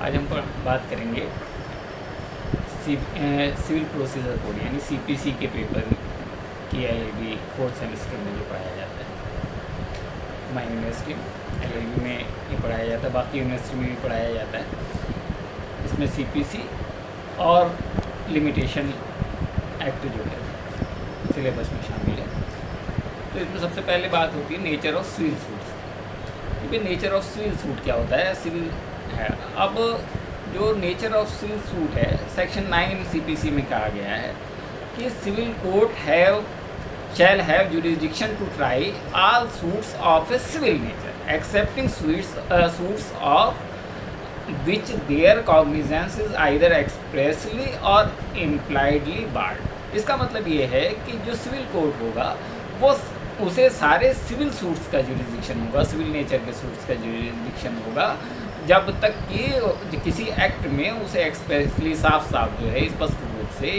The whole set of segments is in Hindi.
आज हम बात करेंगे सिविल प्रोसीजर कोड यानी सीपीसी के पेपर की एलएलबी फोर्थ सेमेस्टर में जो पढ़ाया जाता है माई यूनिवर्सिटी एलएलबी में ये पढ़ाया जाता है, बाकी यूनिवर्सिटी में भी पढ़ाया जाता है। इसमें सीपीसी और लिमिटेशन एक्ट जो है सिलेबस में शामिल है। तो इसमें सबसे पहले बात होती है नेचर ऑफ सिविल सूट्स, क्योंकि नेचर ऑफ सिविल सूट क्या होता है, सिविल है। अब जो नेचर ऑफ सिविल सूट है सेक्शन 9 सीपीसी में कहा गया है कि civil court shall have jurisdiction to try all suits of a civil nature excepting suits of which their cognizance is either expressly or impliedly barred। इसका मतलब ये है कि जो सिविल कोर्ट होगा वो उसे सारे सिविल सूट्स का जुरिसडिक्शन होगा, सिविल नेचर के सूट्स का जुरिसडिक्शन होगा जब तक कि किसी एक्ट में उसे एक्सप्रेसली साफ साफ जो है स्पष्ट रूप से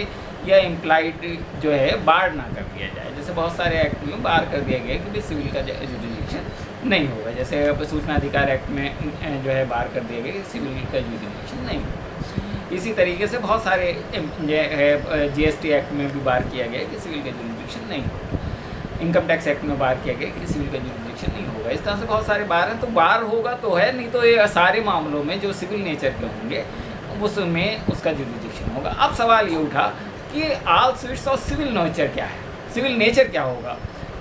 या इम्प्लाइड जो है बार ना कर दिया जाए। जैसे बहुत सारे एक्ट में बार कर दिया गया कि भाई सिविल का जुरिसडिक्शन नहीं होगा, जैसे सूचना अधिकार एक्ट में जो है बार कर दिया गया कि सिविल का जुरिसडिक्शन नहीं होगा। इसी तरीके से बहुत सारे जो है जीएसटी एक्ट में भी बार किया गया कि सिविल का जुरिसडिक्शन नहीं होगा, इनकम टैक्स एक्ट में बार किया गया कि सिविल का जुरिसडिक्शन नहीं होगा। इस तरह से बहुत सारे बार हैं, तो बार होगा तो है, नहीं तो ये सारे मामलों में जो सिविल नेचर के होंगे उसमें उसका जुरिसडिक्शन होगा। अब सवाल ये उठा कि all suits of civil nature क्या है, सिविल नेचर क्या होगा,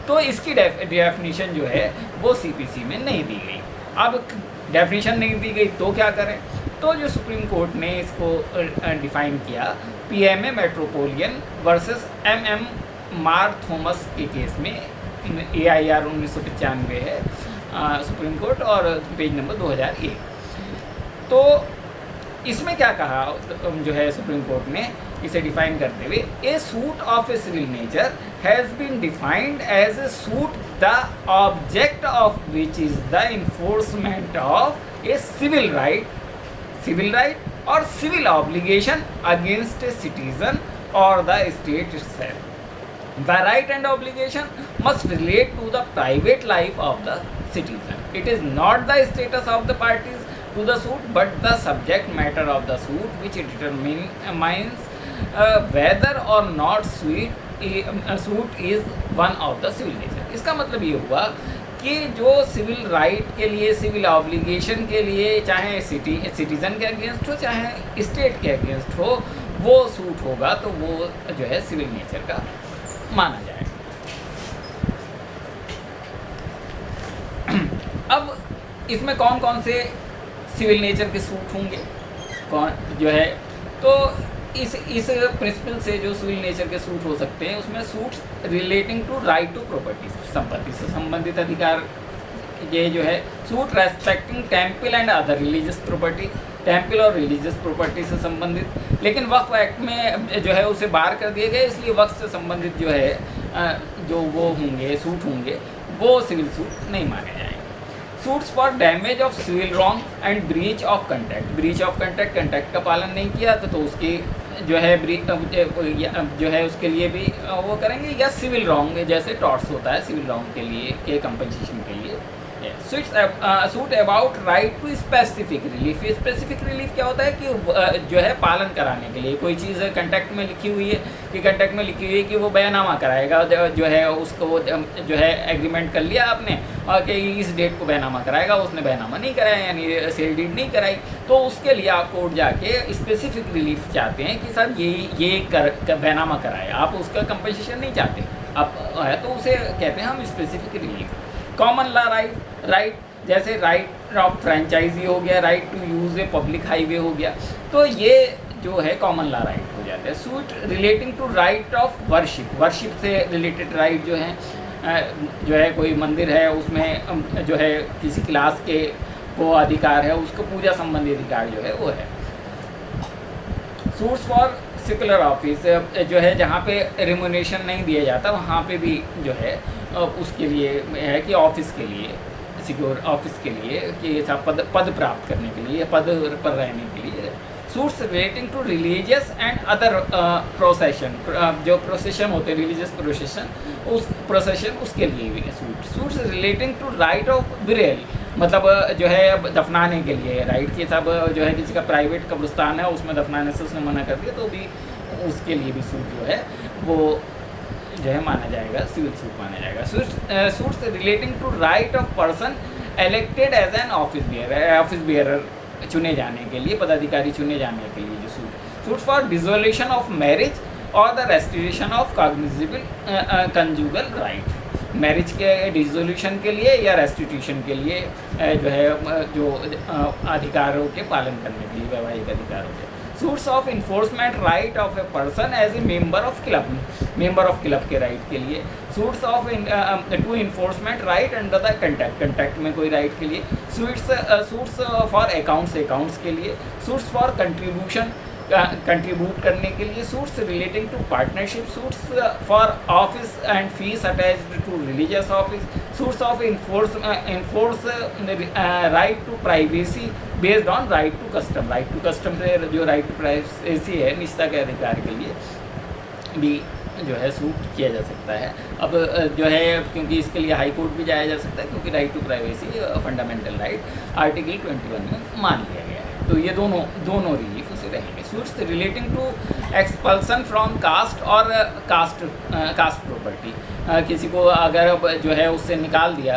तो इसकी डेफिनेशन जो है वो सीपीसी में नहीं दी गई। अब डेफिनेशन नहीं दी गई तो क्या करें, तो जो सुप्रीम कोर्ट ने इसको डिफाइन किया पीएमए मेट्रोपोलियन वर्सेस एमएम मार थॉमस के केस में, AIR 1995 है सुप्रीम कोर्ट और पेज नंबर 2001। तो इसमें क्या कहा जो है सुप्रीम कोर्ट ने इसे डिफाइन करते हुए, a suit of a civil nature has been defined as a suit the object of which is the enforcement of a civil right और civil obligation against a citizen और the state itself। The right and obligation must relate to the private life of the citizen. It is not the status of the parties to the suit but the subject matter of the suit which determines whether or not suit is one of the civil nature। इसका मतलब ये हुआ कि जो सिविल राइट के लिए, सिविल ऑब्लिगेशन के लिए, चाहे सिटीजन के अगेंस्ट हो चाहे स्टेट के अगेंस्ट हो, वो सूट होगा तो वो जो है सिविल नेचर का माना जाएगा। अब इसमें कौन कौन से सिविल नेचर के सूट होंगे, कौन जो है, तो इस प्रिंसिपल से जो सिविल नेचर के सूट हो सकते हैं उसमें suits relating to right to property, संपत्ति से संबंधित अधिकार, ये जो है suit respecting temple and other religious property, temple और रिलीजियस प्रॉपर्टी से संबंधित। लेकिन वक्फ एक्ट में जो है उसे बाहर कर दिया गया, इसलिए वक्फ से संबंधित जो है जो वो होंगे सूट होंगे वो सिविल सूट नहीं माने जाएंगे। Suits for damage of civil wrong and breach of contract, contract का पालन नहीं किया तो उसकी जो है जो है उसके लिए भी वो करेंगे, या सिविल रॉन्ग जैसे टॉर्ट्स होता है सिविल रॉन्ग के लिए के कंपनसेशन के लिए। Suit about right to specific relief. Specific relief क्या होता है कि जो है पालन कराने के लिए कोई चीज़ कंट्रैक्ट में लिखी हुई है कि वो बयानामा कराएगा, जो है उसको वो जो है एग्रीमेंट कर लिया आपने और कि इस डेट को बयानामा कराएगा, उसने बयानामा नहीं कराया यानी सेल डीड नहीं कराई, तो उसके लिए आप कोर्ट जाके स्पेसिफिक रिलीफ चाहते हैं कि सर ये बयानामा कराए, आप उसका कंपनसेशन नहीं चाहते आप है, तो उसे कहते हैं हम specific relief. Common law right जैसे राइट ऑफ फ्रेंचाइजी हो गया, right to use a public highway हो गया, तो ये जो है कॉमन लॉ राइट हो जाता है। Suit relating to right of worship से रिलेटेड राइट जो है कोई मंदिर है उसमें जो है किसी क्लास के को अधिकार है, उसको पूजा संबंधी अधिकार जो है वो है। सूट्स फॉर सेकुलर ऑफिस जो है जहाँ पे रिम्यूनरेशन नहीं दिया जाता वहाँ पे भी जो है उसके लिए है कि ऑफिस के लिए, सिक्योर ऑफिस के लिए कि पद प्राप्त करने के लिए, पद पर रहने के लिए। Suits relating to religious and other procession, जो प्रोसेशन होते हैं रिलीजियस प्रोसेशन, उस प्रोसेशन उसके लिए भी suits relating to right of burial, मतलब जो है अब दफनाने के लिए, राइट, कि सब जो है किसी का प्राइवेट कब्रिस्तान है उसमें दफनाने से उसने मना कर दिया, तो भी उसके लिए भी सूट जो है वो जो है माना जाएगा, सिविल सूट माना जाएगा। Suits relating to right of person elected as an office bearer, चुने जाने के लिए, पदाधिकारी चुने जाने के लिए जो suit for dissolution of marriage और the restitution of cognizable conjugal right, marriage के डिसोल्यूशन के लिए या रेस्टिट्यूशन के लिए जो है जो अधिकारों के पालन करने के लिए, वैवाहिक अधिकारों के। Suits of enforcement right of a person as a member of club के राइट के लिए। Suits of to enforcement right under the contract में कोई राइट के लिए। सूट्स फॉर अकाउंट्स के लिए। सूट्स फॉर कंट्रीब्यूट करने के लिए। Suits relating to partnership. Suits for office and fees attached to religious office. Suits of enforce right to privacy based on right to custom. Right to custom से जो राइट टू प्राइवेसी है, निजता के अधिकार के लिए भी जो है सूट किया जा सकता है। अब जो है क्योंकि इसके लिए हाई कोर्ट भी जाया जा सकता है, क्योंकि right to privacy fundamental right article 21 में मान लिया गया है, तो ये दोनों रिलीफ उसे रहेंगे। Suits relating to expulsion from caste और कास्ट प्रॉपर्टी, किसी को अगर जो है उससे निकाल दिया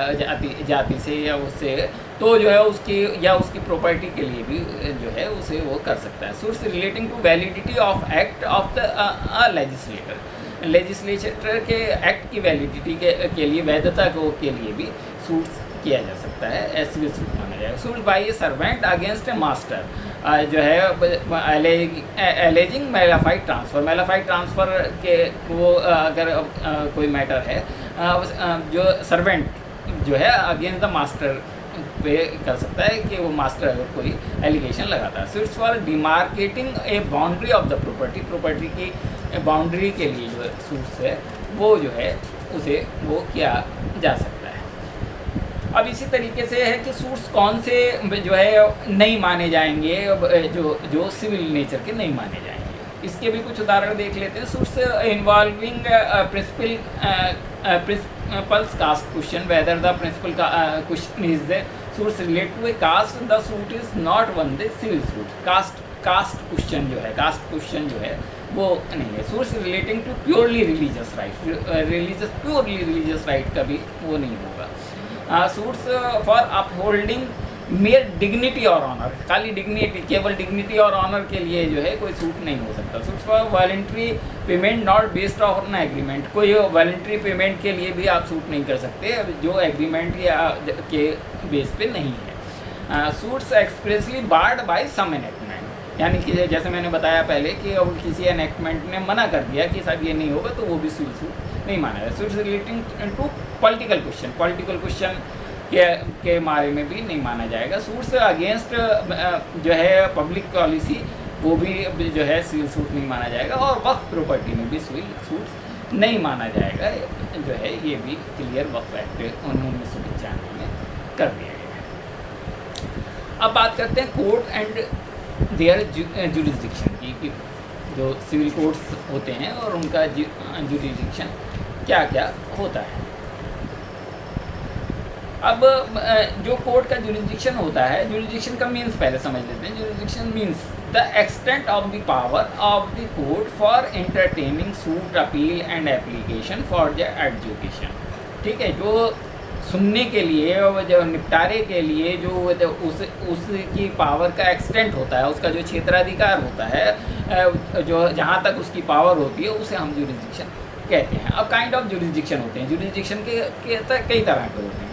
जाति से या उससे, तो जो है उसकी प्रॉपर्टी के लिए भी जो है उसे वो कर सकता है। Suits relating to validity of act of the legislature के एक्ट की वैलिडिटी के लिए, वैधता के लिए भी सूट्स किया जा सकता है, सिविल सूट माना जाएगा। Suit by a servant against a master, जो है एलेजिंग मेलाफाइड ट्रांसफ़र के वो अगर कोई मैटर है जो सर्वेंट जो है अगेंस्ट द मास्टर पे कर सकता है कि वो मास्टर अगर कोई एलिगेशन लगाता है। Suits for demarcating A boundary of the property की बाउंड्री के लिए जो सूट्स है वो जो है उसे वो किया जा सकता है। अब इसी तरीके से है कि सूट्स कौन से जो है नहीं माने जाएंगे, जो सिविल नेचर के नहीं माने जाएंगे, इसके भी कुछ उदाहरण देख लेते हैं। Suits involving principles caste question, whether the principal question is the suits relate to a caste, the suit is not one the civil suit. Caste question जो है वो नहीं है। Suits relating to purely religious right का भी वो नहीं होगा। Suits for upholding mere dignity और ऑनर, खाली डिग्निटी, केवल डिग्निटी और ऑनर के लिए जो है कोई सूट नहीं हो सकता। Suit for voluntary payment not based on agreement, कोई वॉलंटरी पेमेंट के लिए भी आप सूट नहीं कर सकते जो एग्रीमेंट या के बेस पे नहीं है। Suits expressly barred by some enactment, यानी कि जैसे मैंने बताया पहले कि अब किसी एनेक्टमेंट ने मना कर दिया कि साहब ये नहीं होगा, तो वो भी सिविल सूट नहीं माना जाएगा। Suits relating to political question के बारे में भी नहीं माना जाएगा। सूट्स अगेंस्ट जो है पब्लिक पॉलिसी, वो भी जो है सिविल सूट नहीं माना जाएगा। और वक्फ प्रॉपर्टी में भी सिविल सूट नहीं माना जाएगा, जो है ये भी क्लियर वक्फ एक्ट 1995 में कर दिया गया है। अब बात करते हैं कोर्ट एंड देयर जुरिस्डिक्शन की, कि जो सिविल कोर्ट्स होते हैं और उनका जुरिस्डिक्शन क्या क्या होता है। अब जो कोर्ट का जुरिस्डिक्शन होता है, जुरिस्डिक्शन का मीन्स पहले समझ लेते हैं। Jurisdiction means the extent of the power of the court for entertaining suit, appeal and application for the adjudication. ठीक है, जो सुनने के लिए और जो निपटारे के लिए जो उसकी पावर का एक्सटेंट होता है, उसका जो क्षेत्राधिकार होता है, जो जहाँ तक उसकी पावर होती है, उसे हम जुरिस्डिक्शन कहते हैं। अब काइंड ऑफ जुरिस्डिक्शन होते हैं, जुरिस्डिक्शन के कई तरह के होते हैं।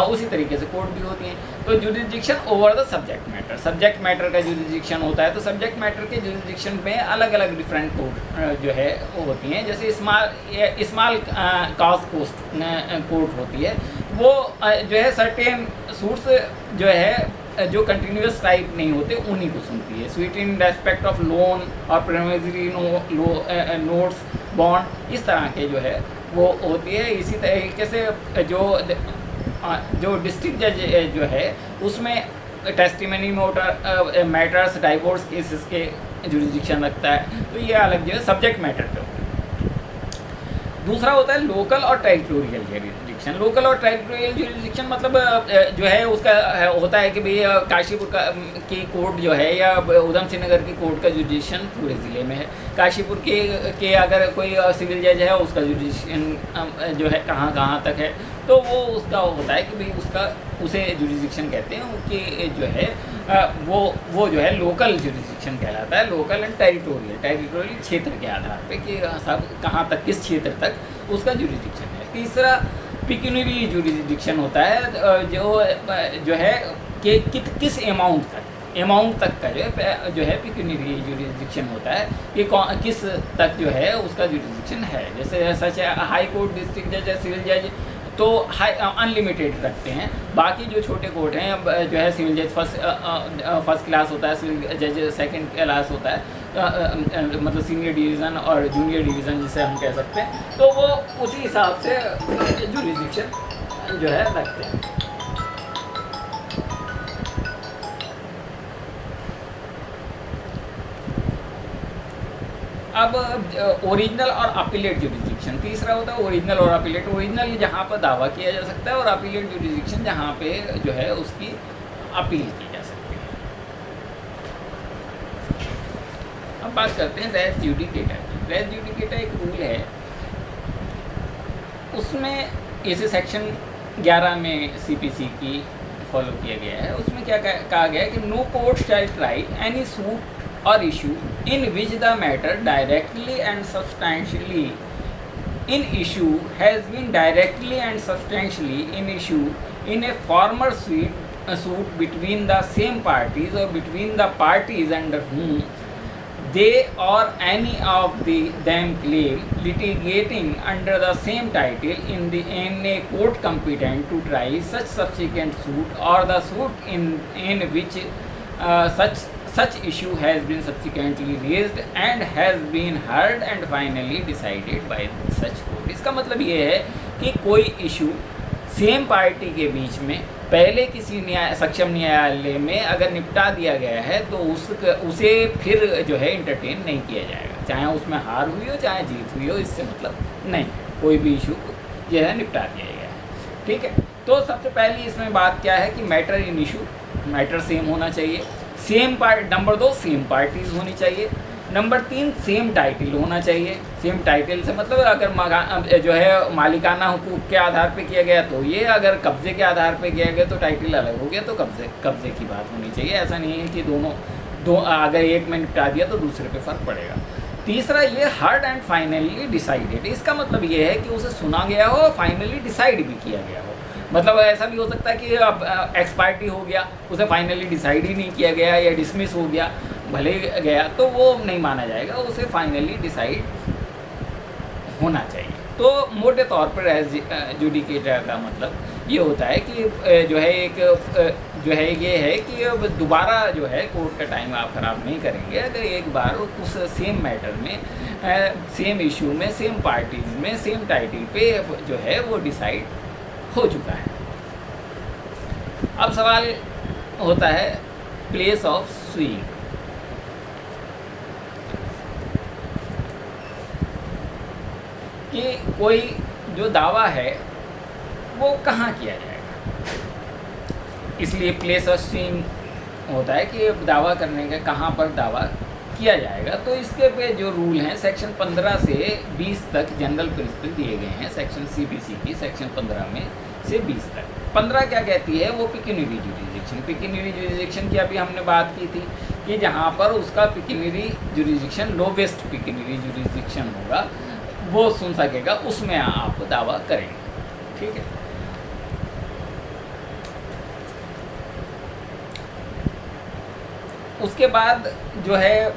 उसी तरीके से कोर्ट भी होती हैं। तो jurisdiction over the subject matter का जुरिस्डिक्शन होता है। तो सब्जेक्ट मैटर के जुरिस्डिक्शन में अलग अलग डिफरेंट कोर्ट जो है वो होती हैं। जैसे स्मॉल कॉज कोर्ट होती है, वो जो है सर्टेन सूट्स जो है जो कंटिन्यूस टाइप नहीं होते उन्हीं को सुनती है। Sweet in respect of loan और प्रोमिसरी नोट्स, बॉन्ड, इस तरह के जो है वो होती है। इसी तरीके से जो डिस्ट्रिक्ट जज जो है उसमें टेस्टिमनी मैटर्स, डाइवोर्स केसेस के जुरिस्डिक्शन रखता है। तो ये अलग जो है सब्जेक्ट मैटर पे होता है। दूसरा होता है लोकल और टेरिटोरियल जुरिसडिक्शन। लोकल और टेरिटोरियल जुरिसडिक्शन मतलब जो है उसका होता है कि भाई काशीपुर का की कोर्ट जो है या उधम सिंह नगर की कोर्ट का जुरिसडिक्शन पूरे ज़िले में है। काशीपुर के अगर कोई सिविल जज है उसका जुरिसडिक्शन जो है कहाँ कहाँ तक है, तो वो उसका होता है कि भाई उसका उसे जुरिसडिक्शन कहते हैं कि जो है वो जो है लोकल जुरिसडिक्शन कहलाता है। लोकल एंड टेरिटोरियल क्षेत्र के आधार पे कि सब कहाँ तक किस क्षेत्र तक उसका जुरिसडिक्शन है। तीसरा पिक्यूनियरी जुरिसडिक्शन होता है जो है कि किस अमाउंट तक का जो है पिक्यूनियरी जुरिसडिक्शन होता है कि किस तक जो है उसका जुरिसडिक्शन है। जैसे सच हाई कोर्ट डिस्ट्रिक्ट जज या सिविल जज तो अनलिमिटेड रखते हैं। बाकी जो छोटे कोर्ट हैं जो है सिविल जज फर्स्ट क्लास होता है, सिविल जज सेकंड क्लास होता है, मतलब सीनियर डिवीज़न और जूनियर डिवीज़न जिसे हम कह सकते हैं, तो वो उसी हिसाब से जुरिसडिक्शन जो है रखते हैं। अब ओरिजिनल और अपीलेट जुरिसडिक्शन तीसरा होता है। ओरिजिनल और अपीलेट, ओरिजिनल जहाँ पर दावा किया जा सकता है और अपीलेट जुरिसडिक्शन जहाँ पे जो है उसकी अपील की जा सकती है। अब बात करते हैं रेस जुडिकेटा की। रेस जुडिकेटा एक रूल है, उसमें इसे सेक्शन 11 में सीपीसी की फॉलो किया गया है। उसमें क्या कहा गया है कि no court shall try any suit or issue in which the matter directly and substantially in issue has been directly and substantially in issue in a former suit between the same parties or between the parties under whom they or any of them claim litigating under the same title in a court competent to try such subsequent suit or the suit in which such issue has been subsequently raised and has been heard and finally decided by such court। इसका मतलब ये है कि कोई इशू सेम पार्टी के बीच में पहले किसी सक्षम न्यायालय में अगर निपटा दिया गया है तो उसे फिर जो है इंटरटेन नहीं किया जाएगा, चाहे उसमें हार हुई हो चाहे जीत हुई हो, इससे मतलब नहीं, कोई भी इशू जो है निपटा दिया गया है। ठीक है, तो सबसे पहली इसमें बात क्या है कि matter in issue, matter same होना चाहिए। नंबर 2 सेम पार्टीज होनी चाहिए। नंबर 3 सेम टाइटल होना चाहिए। सेम टाइटल से मतलब अगर जो है मालिकाना हुकूक के आधार पे किया गया तो ये, अगर कब्जे के आधार पे किया गया तो टाइटल अलग हो गया, तो कब्जे की बात होनी चाहिए। ऐसा नहीं है कि दो अगर एक में निपटा दिया तो दूसरे पे फ़र्क पड़ेगा। तीसरा ये हर्ड एंड फाइनली डिसाइडेड, इसका मतलब ये है कि उसे सुना गया हो और फाइनली डिसाइड भी किया गया हो। मतलब ऐसा भी हो सकता है कि अब एक्स पार्टी हो गया, उसे फाइनली डिसाइड ही नहीं किया गया या डिसमिस हो गया, भले गया तो वो नहीं माना जाएगा, उसे फाइनली डिसाइड होना चाहिए। तो मोटे तौर पर रेस जुडिकेटा का मतलब ये होता है कि जो है ये है कि अब दोबारा जो है कोर्ट का टाइम आप ख़राब नहीं करेंगे अगर एक बार उस सेम मैटर में सेम इशू में सेम पार्टीज़ में सेम टाइटल पे जो है वो डिसाइड हो चुका है। अब सवाल होता है प्लेस ऑफ सुइंग। कि कोई जो दावा है वो कहाँ किया जाएगा, इसलिए प्लेस ऑफ सुइंग होता है कि दावा करने का कहाँ पर दावा किया जाएगा। तो इसके पे जो रूल हैं सेक्शन 15 से 20 तक जनरल प्रिंसिपल दिए गए हैं सेक्शन सीपीसी की, सेक्शन 15 में से 20 तक। 15 क्या कहती है, वो पिक्यूनियरी जुरिसडिक्शन। पिक्यूनियरी जुरिसडिक्शन की अभी हमने बात की थी कि जहाँ पर उसका पिक्यूनियरी जुरिसडिक्शन लोवेस्ट पिक्यूनियरी जुरिसडिक्शन होगा वो सुन सकेगा, उसमें आप दावा करेंगे। ठीक है, उसके बाद जो है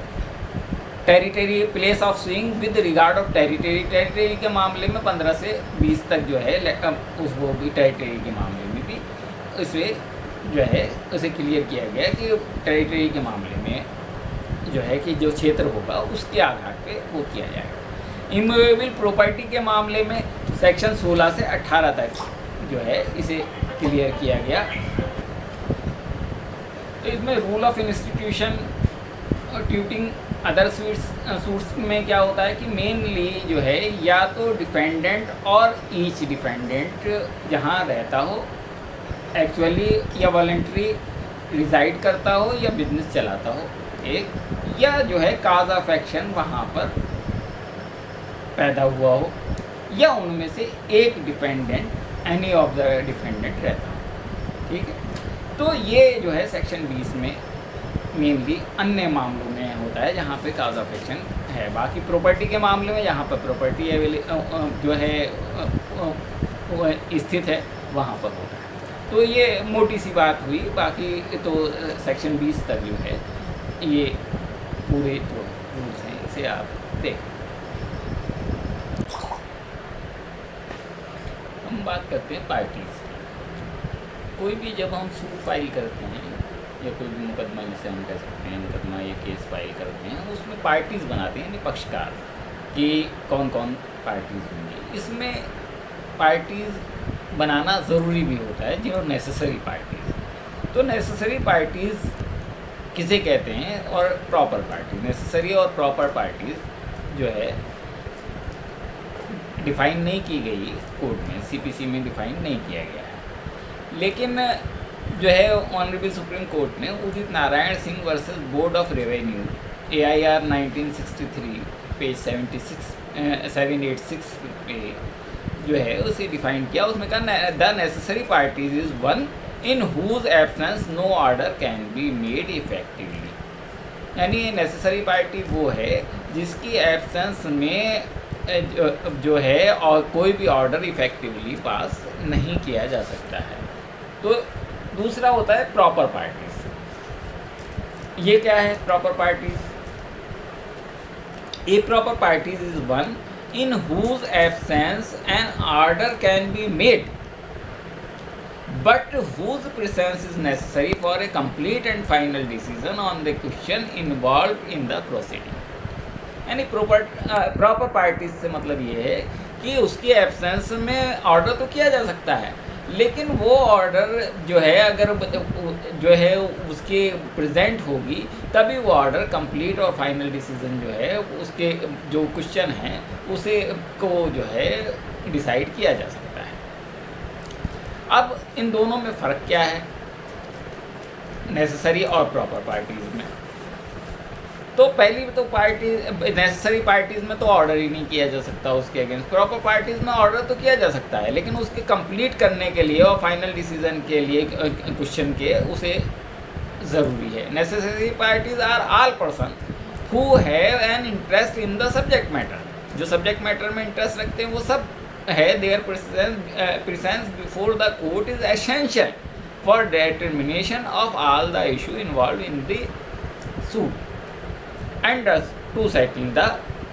territory place of swing with regard of territory के मामले में 15 से 20 तक जो है वो भी टेरिटरी के मामले में भी इसमें जो है उसे क्लियर किया गया कि टेरिटरी के मामले में जो है कि जो क्षेत्र होगा उसके आधार पे वो किया जाएगा। इमूवेबल प्रॉपर्टी के मामले में सेक्शन 16 से 18 तक जो है इसे क्लियर किया गया। तो इसमें rule of institution tutoring other suits में क्या होता है कि मेनली जो है या तो डिफेंडेंट और ईच डिफेंडेंट जहाँ रहता हो एक्चुअली या वॉलंटरी रिजाइड करता हो या बिजनेस चलाता हो एक, या जो है काज ऑफ एक्शन वहाँ पर पैदा हुआ हो, या उनमें से एक dependent any of the defendant रहता हो। ठीक है, तो ये जो है सेक्शन 20 में मेनली अन्य मामलों में होता है जहाँ पे काज ऑफ एक्शन है। बाकी प्रॉपर्टी के मामले में जहाँ पर प्रॉपर्टी जो है स्थित है वहाँ पर होता है। तो ये मोटी सी बात हुई, बाकी तो सेक्शन 20 तक जो है ये पूरे जो रूल्स हैं इसे आप देखें। हम बात करते हैं पार्टीज की। कोई भी जब हम सूट फाइल करते हैं या कोई भी मुकदमा जिसे हम कह सकते हैं मुकदमा या केस फाइल करते हैं, उसमें पार्टीज़ बनाते हैं, यानी पक्षकार कि कौन कौन पार्टीज़ होंगी। इसमें पार्टीज़ बनाना ज़रूरी भी होता है जो नेसेसरी पार्टीज़। तो नेसेसरी पार्टीज़ किसे कहते हैं और प्रॉपर पार्टी, नेसेसरी और प्रॉपर पार्टीज़ जो है डिफ़ाइन नहीं की गई कोड में, सीपीसी में डिफ़ाइन नहीं किया गया है। लेकिन जो है ऑनरेबल सुप्रीम कोर्ट ने Udit Narayan Singh versus board of revenue AIR 1963 page 786 पे जो है उसे डिफाइन किया। उसमें कहा the necessary parties is one in whose absence no order can be made effectively, यानी नेसेसरी पार्टी वो है जिसकी एब्सेंस में जो है और कोई भी ऑर्डर इफेक्टिवली पास नहीं किया जा सकता है। तो दूसरा होता है प्रॉपर पार्टीज। ये क्या है proper parties? A proper parties is one in whose absence an order can be made but whose presence is necessary for a complete and final decision on the question involved in the proceeding। यानी प्रॉपर पार्टीज से मतलब ये है कि उसकी एब्सेंस में ऑर्डर तो किया जा सकता है, लेकिन वो ऑर्डर जो है अगर जो है उसके प्रेजेंट होगी तभी वो ऑर्डर कंप्लीट और फाइनल डिसीजन जो है उसके जो क्वेश्चन है उसे को जो है डिसाइड किया जा सकता है। अब इन दोनों में फ़र्क क्या है नेसेसरी और प्रॉपर पार्टीज़ में? तो पहली तो पार्टी नेसेसरी पार्टीज़ में तो ऑर्डर ही नहीं किया जा सकता उसके अगेंस्ट। प्रॉपर पार्टीज़ में ऑर्डर तो किया जा सकता है लेकिन उसके कंप्लीट करने के लिए और फाइनल डिसीजन के लिए क्वेश्चन के उसे ज़रूरी है। Necessary parties are all person who have an interest in the subject matter, जो सब्जेक्ट मैटर में इंटरेस्ट रखते हैं वो सब है। Their presence before the court is essential for determination of all the issue involve in the suit and to settle the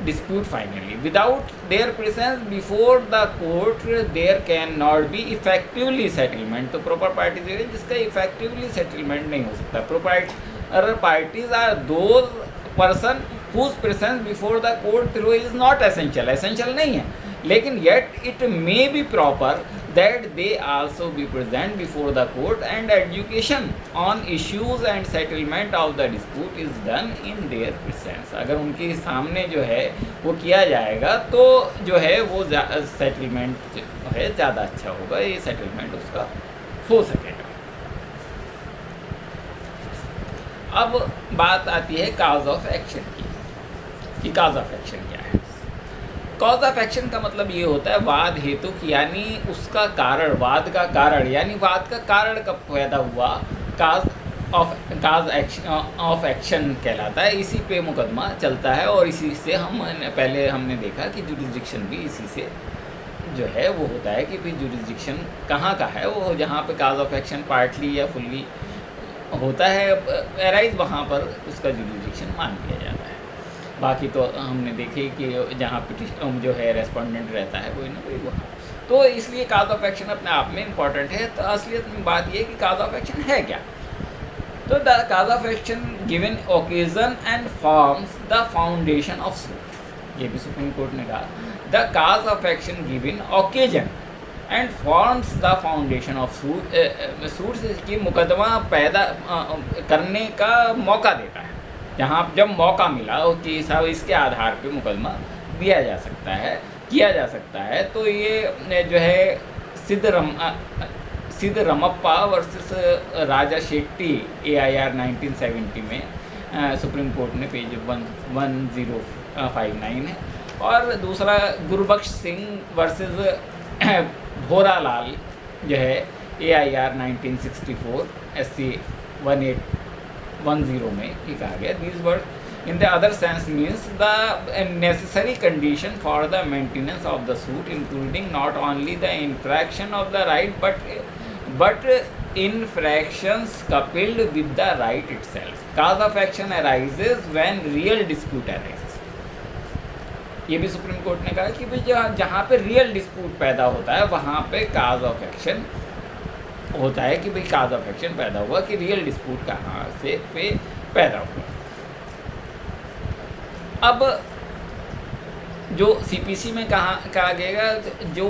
dispute finally. Without their presence before the court there cannot be effectively settlement। तो proper parties है जिसका effectively settlement नहीं हो सकता। proper parties are those person whose presence before the court is not essential, essential नहीं है, लेकिन yet it may be proper that they also be present before the court and education on issues and settlement of the dispute is done in their presence। अगर उनके सामने जो है वो किया जाएगा तो जो है वो सेटलमेंट है ज़्यादा अच्छा होगा, ये सेटलमेंट उसका हो सकेगा। अब बात आती है काज ऑफ एक्शन की कि काज ऑफ एक्शन क्या है। कॉज ऑफ एक्शन का मतलब ये होता है वाद हेतु की, यानी उसका कारण, वाद का कारण, यानी वाद का कारण कब पैदा हुआ, काज ऑफ एक्शन कहलाता है। इसी पे मुकदमा चलता है और इसी से हमने देखा कि जुरिसडिक्शन भी इसी से जो है वो होता है कि भाई जुरिसडिक्शन कहाँ का है, वो जहाँ पे काज ऑफ एक्शन पार्टली या फुल्ली होता है एराइज वहाँ पर उसका जुरिसडिक्शन मान लिया जाता है। बाकी तो हमने देखे कि जहाँ पिटिशन जो है रेस्पोंडेंट रहता है कोई ना कोई वहाँ, तो इसलिए काज ऑफ एक्शन अपने आप में इम्पॉर्टेंट है। तो असलियत में बात ये है कि काज ऑफ एक्शन है क्या। तो the cause of action given occasion and forms the foundation of suit. ये भी सुप्रीम कोर्ट ने कहा the cause of action given occasion and forms the foundation of suit. Suit की मुकदमा पैदा करने का मौका देता है, जहाँ जब मौका मिला कि साहब इसके आधार पे मुकदमा दिया जा सकता है, किया जा सकता है, तो ये जो है सिद्धरमप्पा वर्सेस राजा शेट्टी AIR 1970 में सुप्रीम कोर्ट ने पेज 1059 है। और दूसरा गुरबख्श सिंह वर्सेस भोरालाल जो है AIR 1964 SC 1810 में ये कहा गया, these word in the other sense means the necessary condition for the maintenance of the suit, including not only the infraction of the right but infractions coupled with the right itself. Cause of action arises when real dispute arises. ये भी सुप्रीम कोर्ट ने कहा कि भाई जहाँ पे रियल डिस्प्यूट पैदा होता है वहाँ पे काज ऑफ एक्शन होता है, कि भाई काज ऑफ एक्शन पैदा हुआ कि रियल डिस्प्यूट कहाँ से पे पैदा हुआ। अब जो CPC में कहा गया, जो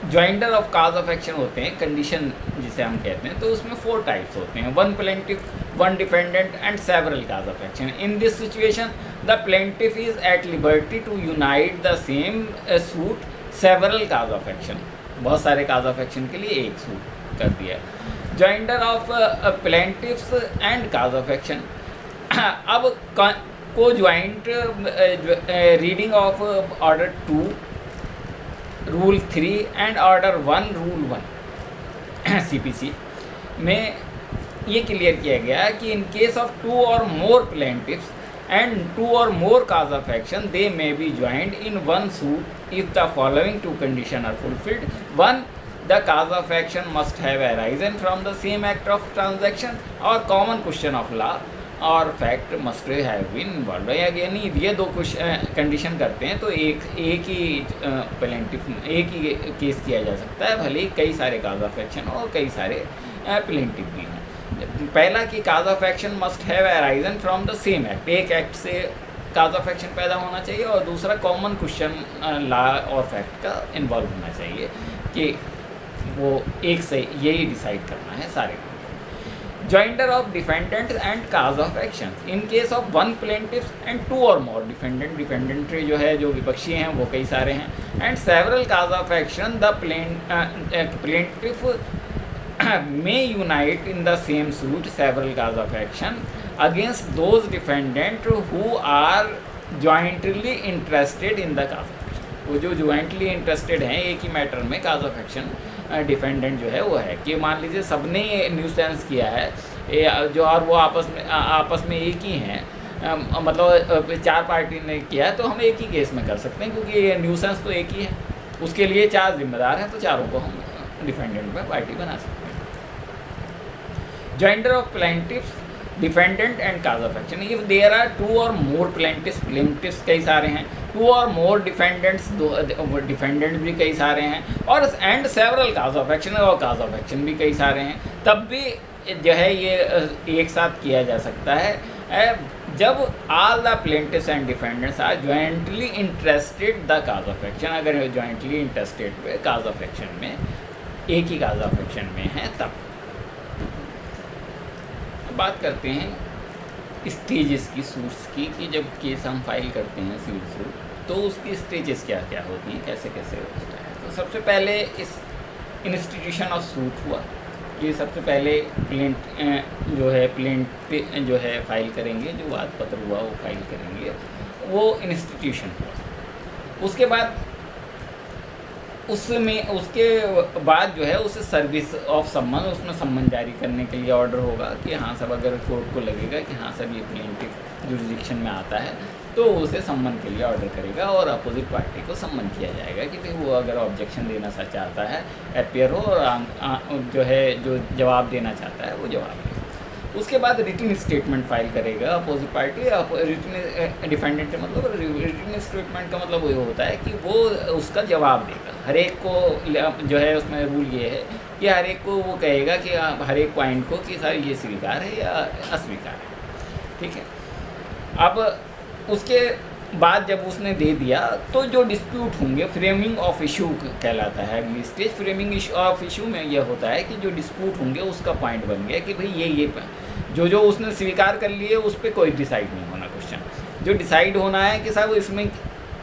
joinder of cause of action होते हैं, कंडीशन जिसे हम कहते हैं, तो उसमें 4 टाइप्स होते हैं, 1 plaintiff, 1 defendant and several cause of action. In this situation the plaintiff is at liberty to unite the same suit several cause of action. बहुत सारे काज ऑफ एक्शन के लिए एक सूट कर दिया। Joinder of plaintiffs and cause of action. अब को joint reading of order 2 rule 3 and order 1 rule 1 CPC में ये क्लियर किया गया कि इन केस ऑफ 2 और मोर प्लेंटिफ्स एंड 2 और more cause of action they may be joint in 1 suit if the following 2 condition are fulfilled. 1, the cause of action must have arisen from the same act of transaction or common question of law और fact must have been involve. यानी ये 2 कंडीशन करते हैं तो एक ही प्लेंटिफ, एक ही केस किया जा सकता है, भले ही कई सारे काज ऑफ एक्शन और कई सारे प्लेंटिफ भी हैं। पहला कि cause of action must have arisen from the same act, एक एक्ट से काज ऑफ एक्शन पैदा होना चाहिए, और दूसरा कॉमन क्वेश्चन लॉ और फैक्ट का इन्वॉल्व होना चाहिए कि वो एक से यही डिसाइड करना है सारे। ज्वाइंटर of defendant and cause of action in case of 1 plaintiff and 2 और मोर डिफेंडेंट, डिफेंडेंट जो है जो विपक्षी हैं वो कई सारे हैं, and several cause of action the plaintiff may unite in the same suit several cause of action against those defendant who are jointly interested in the cause of action। वो जो jointly interested हैं एक ही मैटर में काज ऑफ एक्शन डिफेंडेंट जो है वो है कि मान लीजिए सबने न्यूसेंस किया है जो, और वो आपस में एक ही हैं, मतलब 4 पार्टी ने किया है, तो हम एक ही केस में कर सकते हैं क्योंकि न्यूसेंस तो एक ही है, उसके लिए 4 जिम्मेदार हैं, तो चारों को हम डिफेंडेंट में पार्टी बना सकते हैं। Joinder of plaintiffs defendant and cause of action, if there are 2 और मोर प्लेंटिफ्स कई सारे हैं, 2 और मोर डिफेंडेंट्स, डिफेंडेंट भी कई सारे हैं, और and several cause of action, और काज ऑफ एक्शन भी कई सारे हैं, तब भी जो है ये एक साथ किया जा सकता है जब all the plaintiffs and defendants are jointly interested the cause of action. अगर jointly interested cause of action में, एक ही काज ऑफ एक्शन में है तब। बात करते हैं स्टेजेस की, सूट्स की, कि जब केस हम फाइल करते हैं सिविल सूट तो उसकी स्टेजेस क्या क्या होती हैं, कैसे कैसे होता है। तो सबसे पहले इस इंस्टीट्यूशन ऑफ सूट हुआ, ये सबसे पहले प्लेंट जो है फाइल करेंगे, जो वाद पत्र हुआ वो फाइल करेंगे, वो इंस्टीट्यूशन हुआ। उसके बाद उसके बाद जो है उसे सर्विस ऑफ सम्मन, उसमें सम्मन जारी करने के लिए ऑर्डर होगा कि हाँ सब, अगर कोर्ट को लगेगा कि हाँ सब ये प्लेंटिफ जुरिडिक्शन में आता है तो उसे सम्मन के लिए ऑर्डर करेगा, और अपोजिट पार्टी को सम्मन किया जाएगा कि भाई वो अगर ऑब्जेक्शन देना चाहता है अपियर हो, और जो है जो जवाब देना चाहता है वो जवाब दे। उसके बाद रिटन स्टेटमेंट फाइल करेगा अपोजिट पार्टी। रिटन डिफेंडेंट मतलब रिटन स्टेटमेंट का मतलब ये होता है कि वो उसका जवाब देगा। हर एक को जो है उसमें रूल ये है कि हर एक को वो कहेगा कि हर एक पॉइंट को कि सर ये स्वीकार है या अस्वीकार है, ठीक है। अब उसके बाद जब उसने दे दिया तो जो डिस्प्यूट होंगे, फ्रेमिंग ऑफ इशू कहलाता है अगली स्टेज। फ्रेमिंग ऑफ इशू में यह होता है कि जो डिस्प्यूट होंगे उसका पॉइंट बन गया कि भाई ये जो उसने स्वीकार कर लिए उस पर कोई डिसाइड नहीं होना क्वेश्चन। जो डिसाइड होना है कि साहब इसमें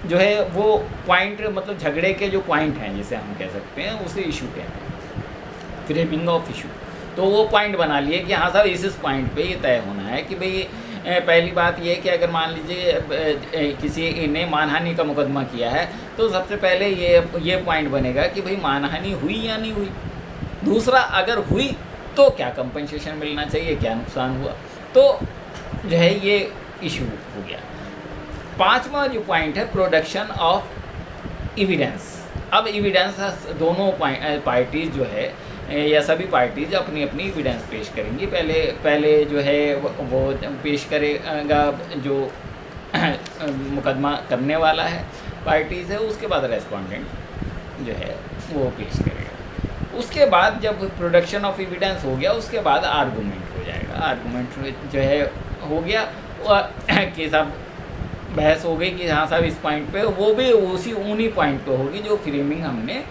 जो है वो पॉइंट, मतलब झगड़े के जो पॉइंट हैं जिसे हम कह सकते हैं, उसे इशू कहते हैं, फ्रेमिंग ऑफ इशू। तो वो पॉइंट बना लिए कि हाँ साहब इस पॉइंट पे ये तय होना है कि भाई पहली बात ये है कि अगर मान लीजिए किसी ने मानहानि का मुकदमा किया है तो सबसे पहले ये पॉइंट बनेगा कि भाई मानहानि हुई या नहीं हुई। दूसरा, अगर हुई तो क्या कंपनसेशन मिलना चाहिए, क्या नुकसान हुआ, तो जो है ये इशू हो गया। पांचवा जो पॉइंट है प्रोडक्शन ऑफ एविडेंस। अब एविडेंस दोनों पार्टीज जो है या सभी पार्टीज अपनी अपनी एविडेंस पेश करेंगी। पहले जो है वो पेश करेगा जो मुकदमा करने वाला है पार्टीज है, उसके बाद रेस्पोंडेंट जो है वो पेश करेगा। उसके बाद जब प्रोडक्शन ऑफ एविडेंस हो गया उसके बाद आर्गूमेंट हो जाएगा। आर्गूमेंट जो है हो गया कि साहब बहस हो गई कि हाँ साहब इस पॉइंट पे, वो भी उन्हीं पॉइंट पे होगी जो फ्रेमिंग हमने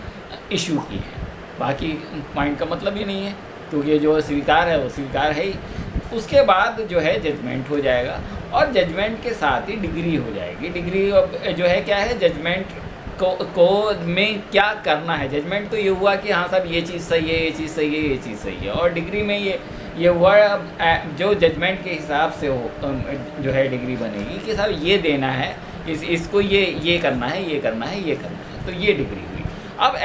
इशू की है। बाकी पॉइंट का मतलब ही नहीं है, क्योंकि जो स्वीकार है वो स्वीकार है ही। उसके बाद जो है जजमेंट हो जाएगा और जजमेंट के साथ ही डिग्री हो जाएगी। डिग्री जो है क्या है, जजमेंट को में क्या करना है। जजमेंट तो ये हुआ कि हाँ साहब ये चीज़ सही है, ये चीज़ सही है, ये चीज़ सही है। और डिग्री में ये हुआ जो जजमेंट के हिसाब से हो जो है डिग्री बनेगी कि साहब ये देना है, इसको ये करना है, ये करना है, ये करना है, तो ये डिग्री हुई। अब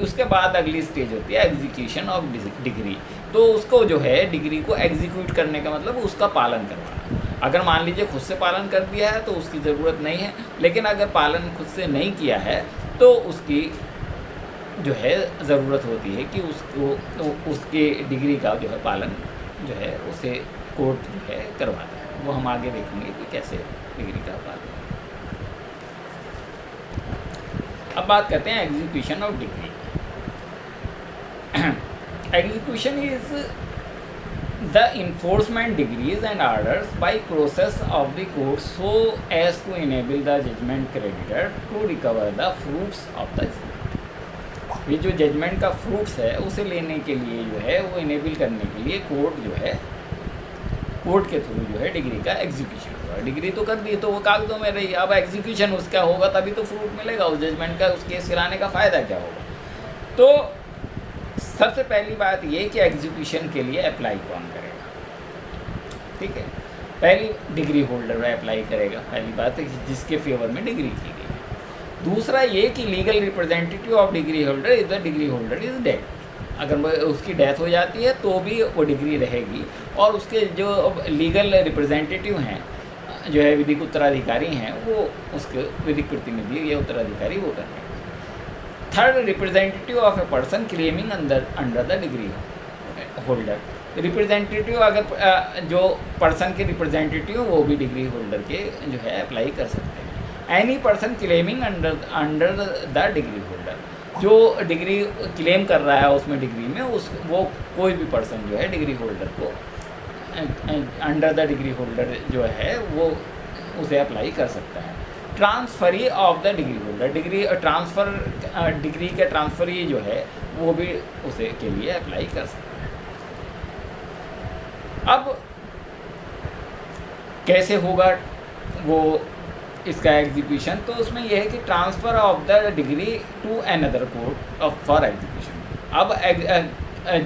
उसके बाद अगली स्टेज होती है एग्जीक्यूशन ऑफ डिग्री। तो उसको जो है डिग्री को एग्जीक्यूट करने का मतलब उसका पालन करवाना। अगर मान लीजिए खुद से पालन कर दिया है तो उसकी ज़रूरत नहीं है, लेकिन अगर पालन खुद से नहीं किया है तो उसकी जो है ज़रूरत होती है कि उसको उसके डिग्री का जो है पालन जो है उसे कोर्ट जो है करवाता है। वो हम आगे देखेंगे कि कैसे डिग्री का पालन। अब बात करते हैं execution of decree. Execution is the enforcement decrees and orders by process of the court so as to enable the judgment creditor to recover the fruits of the judgment. ये जो जजमेंट का फ्रूट्स है उसे लेने के लिए जो है वो इनेबल करने के लिए कोर्ट जो है कोर्ट के थ्रू जो है डिग्री का एग्जीक्यूशन होगा। डिग्री तो कर दी तो वो कागजों में रही, अब एग्जीक्यूशन उसका होगा तभी तो फ्रूट मिलेगा उस जजमेंट का। उस केस चलाने का फ़ायदा क्या होगा? तो सबसे पहली बात ये कि एग्जीक्यूशन के लिए अप्लाई कौन करेगा, ठीक है। पहली डिग्री होल्डर अप्लाई करेगा, पहली बात है जिसके फेवर में डिग्री की गई है। दूसरा ये कि legal representative of degree holder is the degree holder is dead. अगर उसकी डेथ हो जाती है तो भी वो डिग्री रहेगी और उसके जो लीगल रिप्रेजेंटेटिव हैं जो है विधिक उत्तराधिकारी हैं वो उसके विधिक प्रतिनिधि या उत्तराधिकारी वो करेंगे। Third, representative of a person claiming under the degree holder. Representative अगर जो पर्सन के रिप्रेजेंटेटिव वो भी डिग्री होल्डर के जो है अप्लाई कर सकते हैं। Any person claiming under the degree holder, जो डिग्री क्लेम कर रहा है उसमें डिग्री में वो कोई भी पर्सन जो है डिग्री होल्डर को अंडर द डिग्री होल्डर जो है वो उसे अप्लाई कर सकता है। Transferee of the degree holder, degree का ट्रांसफरी जो है वो भी उसे के लिए अप्लाई कर सकता है। अब कैसे होगा वो इसका एग्जीक्यूशन? तो उसमें यह है कि transfer of the decree to another court of for execution. अब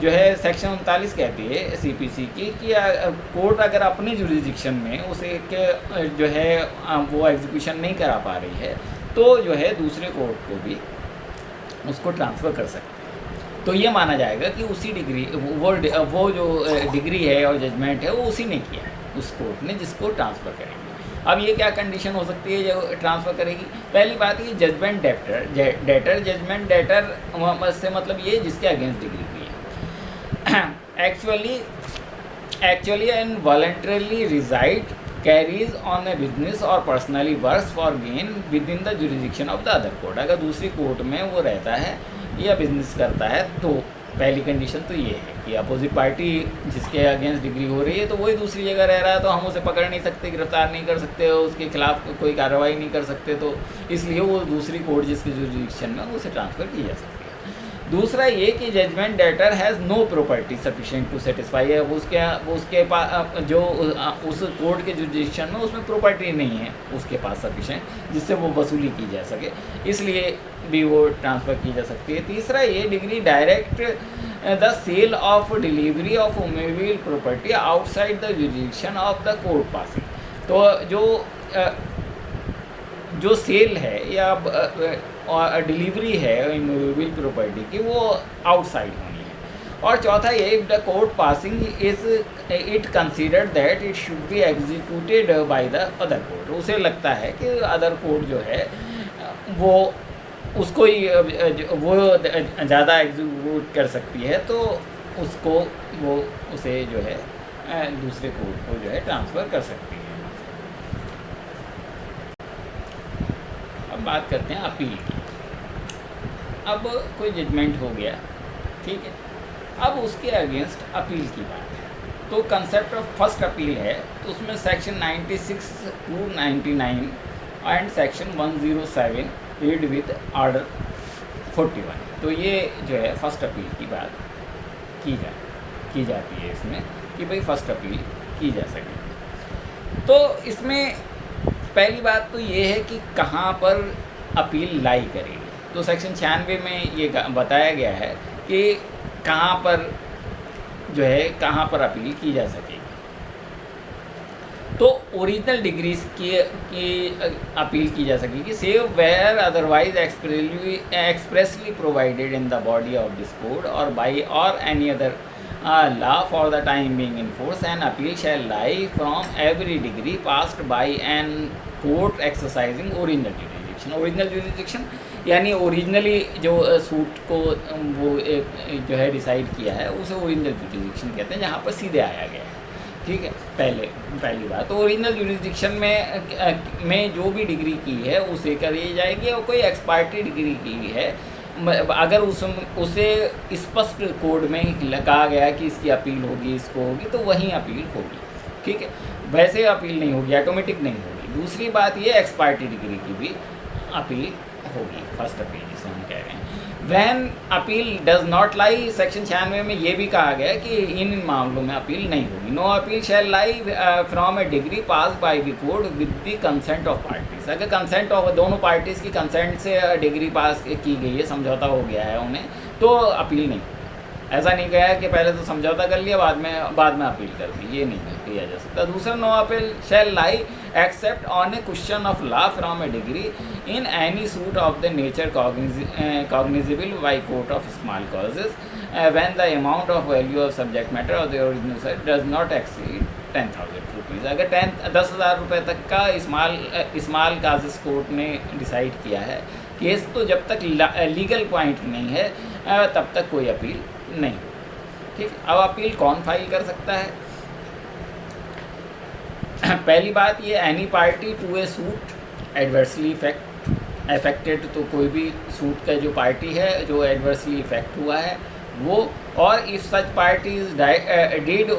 जो है सेक्शन 39 कहती है सीपीसी की कि कोर्ट अगर अपने जुरिडिक्शन में उसे जो है वो एग्जीक्यूशन नहीं करा पा रही है तो जो है दूसरे कोर्ट को भी उसको ट्रांसफ़र कर सकते हैं। तो ये माना जाएगा कि उसी डिग्री वो जो डिग्री है और जजमेंट है वो उसी ने किया है, उस कोर्ट ने जिसको ट्रांसफ़र करेंगे। अब ये क्या कंडीशन हो सकती है जो ट्रांसफ़र करेगी? पहली बात ये जजमेंट डेटर जजमेंट डेटर से मतलब ये जिसके अगेंस्ट डिग्री हुई है। actually and voluntarily reside, carries on a business or personally works for gain within the jurisdiction of the other court। अगर दूसरी कोर्ट में वो रहता है या बिजनेस करता है तो पहली कंडीशन तो ये है कि अपोजिट पार्टी जिसके अगेंस्ट डिग्री हो रही है तो वही दूसरी जगह रह रहा है तो हम उसे पकड़ नहीं सकते, गिरफ्तार नहीं कर सकते, उसके खिलाफ कोई कार्रवाई नहीं कर सकते, तो इसलिए वो दूसरी कोर्ट जिसके जुरिडिक्शन में उसे ट्रांसफ़र की जा सकती है। दूसरा ये कि judgment debtor has no property sufficient to satisfy है, उसके पास जो उस कोर्ट के जुडिक्शन में उसमें प्रॉपर्टी नहीं है उसके पास सफिशिएंट जिससे वो वसूली की जा सके, इसलिए भी वो ट्रांसफ़र की जा सकती है। तीसरा ये decree direct the sale of delivery of movable property outside the jurisdiction of the court passing. तो जो सेल है या डिलीवरी है इमूवेबल प्रॉपर्टी की वो आउटसाइड होनी है। और चौथा ये, if the court passing it consider that it should be executed by the other court, उसे लगता है कि अदर कोर्ट जो है वो उसको ही वो ज़्यादा एग्जीक्यूट कर सकती है, तो उसको वो उसे जो है दूसरे कोर्ट को जो है ट्रांसफ़र कर सकती है। अब बात करते हैं अपील की। अब कोई जजमेंट हो गया, ठीक है, अब उसके अगेंस्ट अपील की बात है। तो कंसेप्ट ऑफ फर्स्ट अपील है, तो उसमें section 96 to 99 and section 107 read with order 41, तो ये जो है फर्स्ट अपील की बात की जाती है इसमें कि भाई फर्स्ट अपील की जा सके। तो इसमें पहली बात तो ये है कि कहाँ पर अपील लाई करेगी। तो सेक्शन 96 में ये बताया गया है कि कहाँ पर जो है कहाँ पर अपील की जा सकेगी। तो ओरिजिनल डिग्रीज की अपील की जा सकेगी, save where otherwise expressly provided in the body of this code और बाई और any other law for the time being in force, an appeal shall lie from every degree passed by an court exercising original jurisdiction। Original jurisdiction यानी ओरिजिनली जो सूट को वो जो है डिसाइड किया है उसे ओरिजिनल जुरिडिक्शन कहते हैं, जहाँ पर सीधे आया गया है, ठीक है। पहली बात तो ओरिजिनल जुरिडिक्शन में जो भी डिग्री की है उसे करी जाएगी, और कोई एक्सपार्टी डिग्री की है अगर उसे स्पष्ट कोड में कहा गया कि इसकी अपील होगी, इसको होगी, तो वहीं अपील होगी, ठीक है। वैसे अपील नहीं होगी, ऑटोमेटिक नहीं होगी। दूसरी बात ये एक्सपार्टी डिग्री की भी अपील होगी, फर्स्ट अपील जिसे हम कह रहे हैं। When appeal does not lie, section 96 में ये भी कहा गया कि इन मामलों में अपील नहीं होगी। No appeal shall lie from a decree pass by the court with the consent of parties. अगर कंसेंट ऑफ दोनों पार्टीज़ की कंसेंट से डिग्री पास की गई है, समझौता हो गया है उन्हें, तो अपील नहीं। ऐसा नहीं कहा कि पहले तो समझौता कर लिया बाद में अपील कर दी, ये नहीं किया जा सकता। दूसरा, no appeal shall lie except on a question of law from a decree in any suit of the nature cognizable by court of small causes when the amount of value of subject matter of the original suit does not exceed 10,000 rupees. अगर 10,000 रुपये तक का स्मॉल काजेस कोर्ट ने डिसाइड किया है केस, तो जब तक लीगल पॉइंट नहीं है तब तक कोई अपील नहीं, ठीक। अब अपील कौन फाइल कर सकता है? पहली बात ये, any party to a suit adversely affected, तो कोई भी सूट का जो पार्टी है जो एडवर्सली इफेक्ट हुआ है वो, और if such party is dead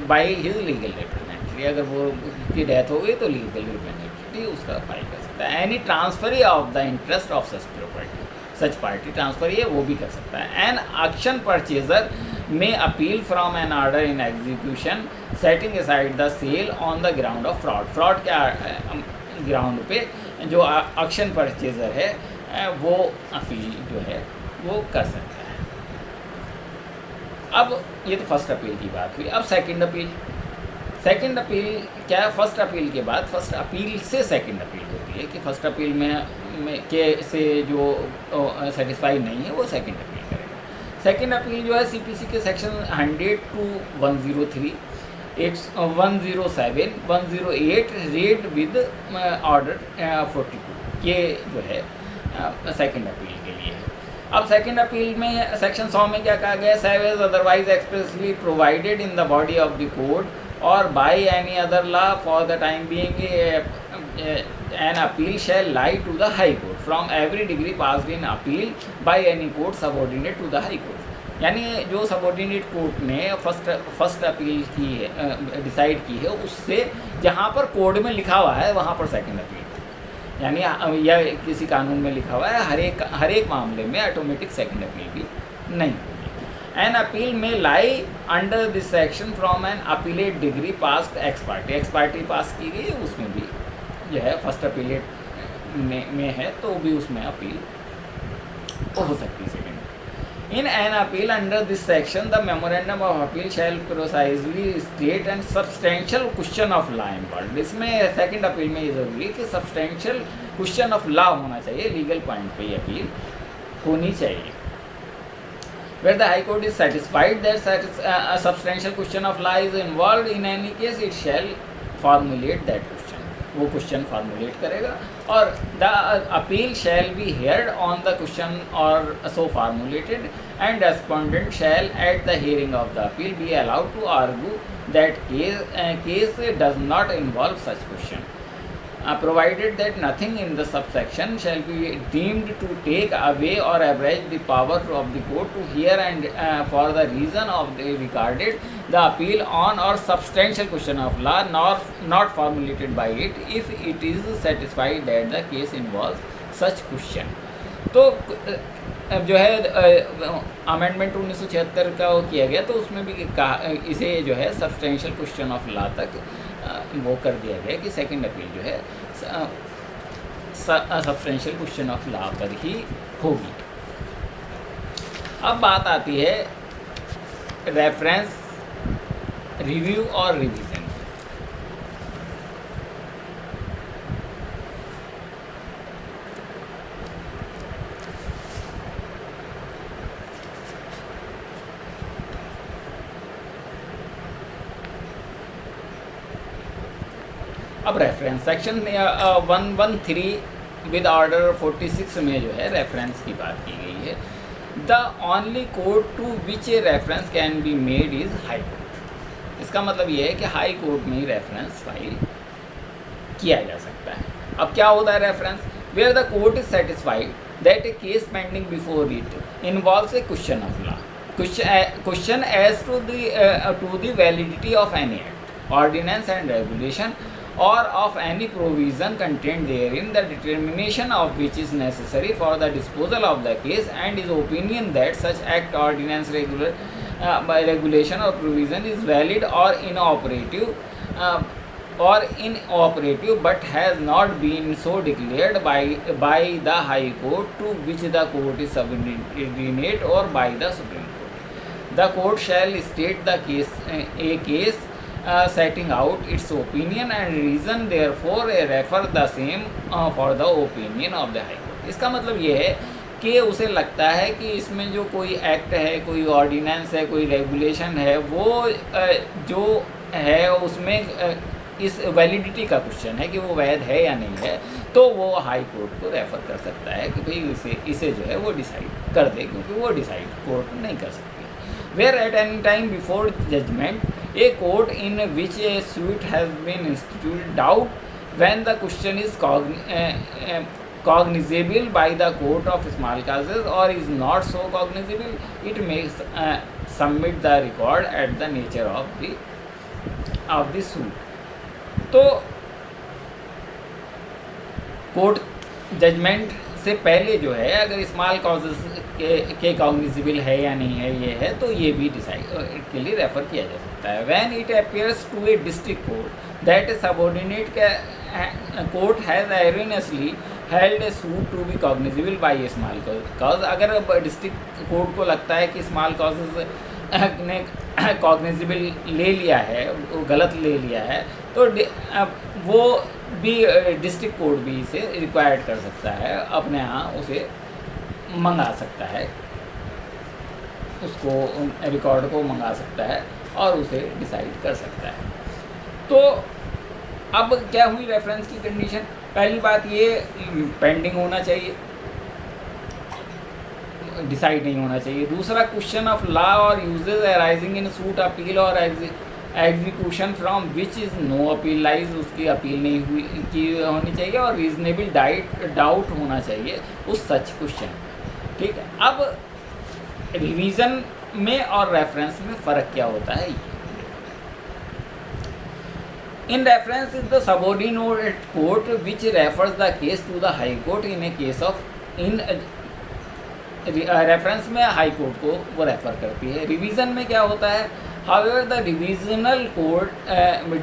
by his legal representative, अगर वो की डेथ हो गई तो लीगल रिप्रेजेंटेटिव उसका फाइल कर सकता है। Any transfer of the interest of such property, such party transfer ये वो भी कर सकता है। An auction purchaser may appeal from an order in execution setting aside the sale on the ground of fraud के ग्राउंड पे जो ऑक्शन परचेजर है वो अपील जो है वो कर सकता है। अब ये तो फर्स्ट अपील की बात हुई। अब सेकंड अपील क्या है? फर्स्ट अपील के बाद फर्स्ट अपील से सेकंड अपील होती है कि फर्स्ट अपील में के से जो सेटिस्फाई नहीं है वो सेकंड अपील करेगा। सेकंड अपील जो है सीपीसी के section 100 to 103, 107, 108 read with order 42, ये जो है सेकंड अपील के लिए है। अब सेकंड अपील में सेक्शन 100 में क्या कहा गया? Save as otherwise expressly provided in the body of the code और by any other law for the time being an appeal shall lie to the high court from every decree passed in appeal by any court subordinate to the high court. यानी जो सबऑर्डिनेट कोर्ट ने फर्स्ट अपील की है डिसाइड की है उससे जहाँ पर कोड में लिखा हुआ है वहाँ पर सेकंड अपील, यानी यह किसी कानून में लिखा हुआ है, हर एक मामले में ऑटोमेटिक सेकंड अपील भी नहीं होगी। एन अपील में lie under this section from an appellate decree pass ex parte pass की गई, उसमें भी जो है फर्स्ट अपीलेट में है तो भी उसमें अपील हो सकती है second. In an appeal under this section, the memorandum of appeal shall precisely state and substantial question of law involved। इसमें सेकंड अपील में ये जरूरी है कि सब्सटेंशियल क्वेश्चन ऑफ लॉ होना चाहिए, लीगल पॉइंट पे ये अपील होनी चाहिए। Where the High Court is satisfied that a substantial question of law is involved in any case, it shall formulate that question। वो क्वेश्चन फार्मुलेट करेगा और the appeal shall be heard on the question और so formulated and respondent shall at the hearing of the appeal be allowed to argue that case does not involve such question provided that nothing in the subsection shall be deemed to take away or abridge the power of the court to hear and for the reason of the regarded the appeal on or substantial question of law not formulated by it if it is satisfied that the case involves such question। तो जो है अमेंडमेंट 1976 का वो किया गया तो उसमें भी कहा इसे जो है सब्सटेंशियल क्वेश्चन ऑफ लॉ तक वो कर दिया गया कि सेकंड अपील जो है सब्सटेंशियल क्वेश्चन ऑफ लॉ पर ही होगी। अब बात आती है रेफरेंस, रिव्यू और रिवीजन। अब रेफरेंस सेक्शन 113 विद ऑर्डर 46 में जो है रेफरेंस की बात की गई है। The only court to which a reference can be made is high court. इसका मतलब ये है कि हाई कोर्ट में ही रेफरेंस फाइल किया जा सकता है। अब क्या होता है reference? Where the court is satisfied that a case pending before it involves a question of law, question as to the validity of any act, ordinance and regulation or of any provision contained therein, the determination of which is necessary for the disposal of the case, and his opinion that such act, ordinance, regulation or provision is valid or inoperative but has not been so declared by the High Court to which the court is subordinate or by the Supreme Court। The court shall state the case setting out its opinion and reason, therefore refer the same for the opinion of the High Court। इसका मतलब ये है कि उसे लगता है कि इसमें जो कोई एक्ट है, कोई ऑर्डिनेंस है, कोई रेगुलेशन है, वो जो है उसमें इस वैलिडिटी का क्वेश्चन है कि वो वैध है या नहीं है, तो वो हाई कोर्ट को रेफ़र कर सकता है कि भाई इसे जो है वो डिसाइड कर दे, क्योंकि वो डिसाइड कोर्ट नहीं कर सकती। Where at any time before judgment a court in which a suit has been instituted doubt when the question is cognizable by the court of small causes or is not so cognizable, it may submit the record at the nature of the suit। तो कोर्ट जजमेंट से पहले जो है अगर स्मॉल कॉजेस के कॉग्निजिबल है या नहीं है ये है, तो ये भी डिसाइड के लिए रेफ़र किया जा सकता है। When it appears to a district court that a subordinate court has erroneously held a suit to be cognizable by a small cause. अगर डिस्ट्रिक्ट कोर्ट को लगता है कि स्मॉल कॉजेज ने कॉग्निजिबल ले लिया है, वो गलत ले लिया है, तो वो भी डिस्ट्रिक्ट कोर्ट भी इसे रिक्वायर्ड कर सकता है, अपने यहाँ उसे मंगा सकता है, उसको रिकॉर्ड को मंगा सकता है और उसे डिसाइड कर सकता है। तो अब क्या हुई रेफरेंस की कंडीशन? पहली बात ये पेंडिंग होना चाहिए, डिसाइड नहीं होना चाहिए। दूसरा, क्वेश्चन ऑफ लॉ और usages arising in suit, appeal और execution from which is no appeal lies, उसकी अपील नहीं हुई की होनी चाहिए, और रीजनेबल डाउट होना चाहिए उस सच क्वेश्चन। ठीक है, अब रिवीजन में और रेफरेंस में फ़र्क क्या होता है? In reference is the subordinate court which refers the case to the high court in a case of in reference में हाई कोर्ट को वो रेफ़र करती है। रिवीजन में क्या होता है, however the revisional court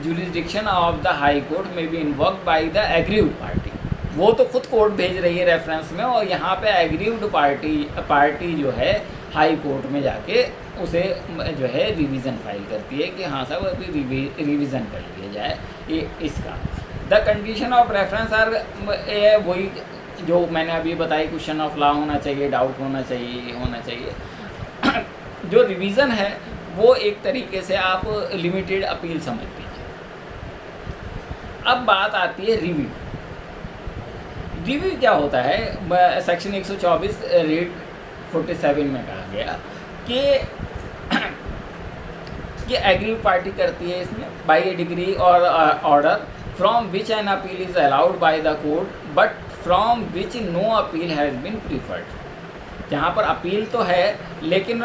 jurisdiction of the high court में be invoked by the aggrieved party. वो तो खुद कोर्ट भेज रही है रेफरेंस में, और यहाँ पे एग्रीव्ड पार्टी जो है हाई कोर्ट में जाके उसे जो है रिवीजन फाइल करती है कि हाँ साहब अभी रिवीजन कर लिया जाए ये इसका। The condition of reference are वही जो मैंने अभी बताई, क्वेश्चन ऑफ लॉ होना चाहिए, डाउट होना चाहिए। जो रिवीजन है वो एक तरीके से आप लिमिटेड अपील समझ लीजिए। अब बात आती है रिव्यू। रिव्यू क्या होता है, सेक्शन 124 रेड 47 में कहा गया कि एग्रीव पार्टी करती है इसमें by a decree or order from which an appeal is allowed by the court but from which no appeal has been preferred. जहाँ पर अपील तो है लेकिन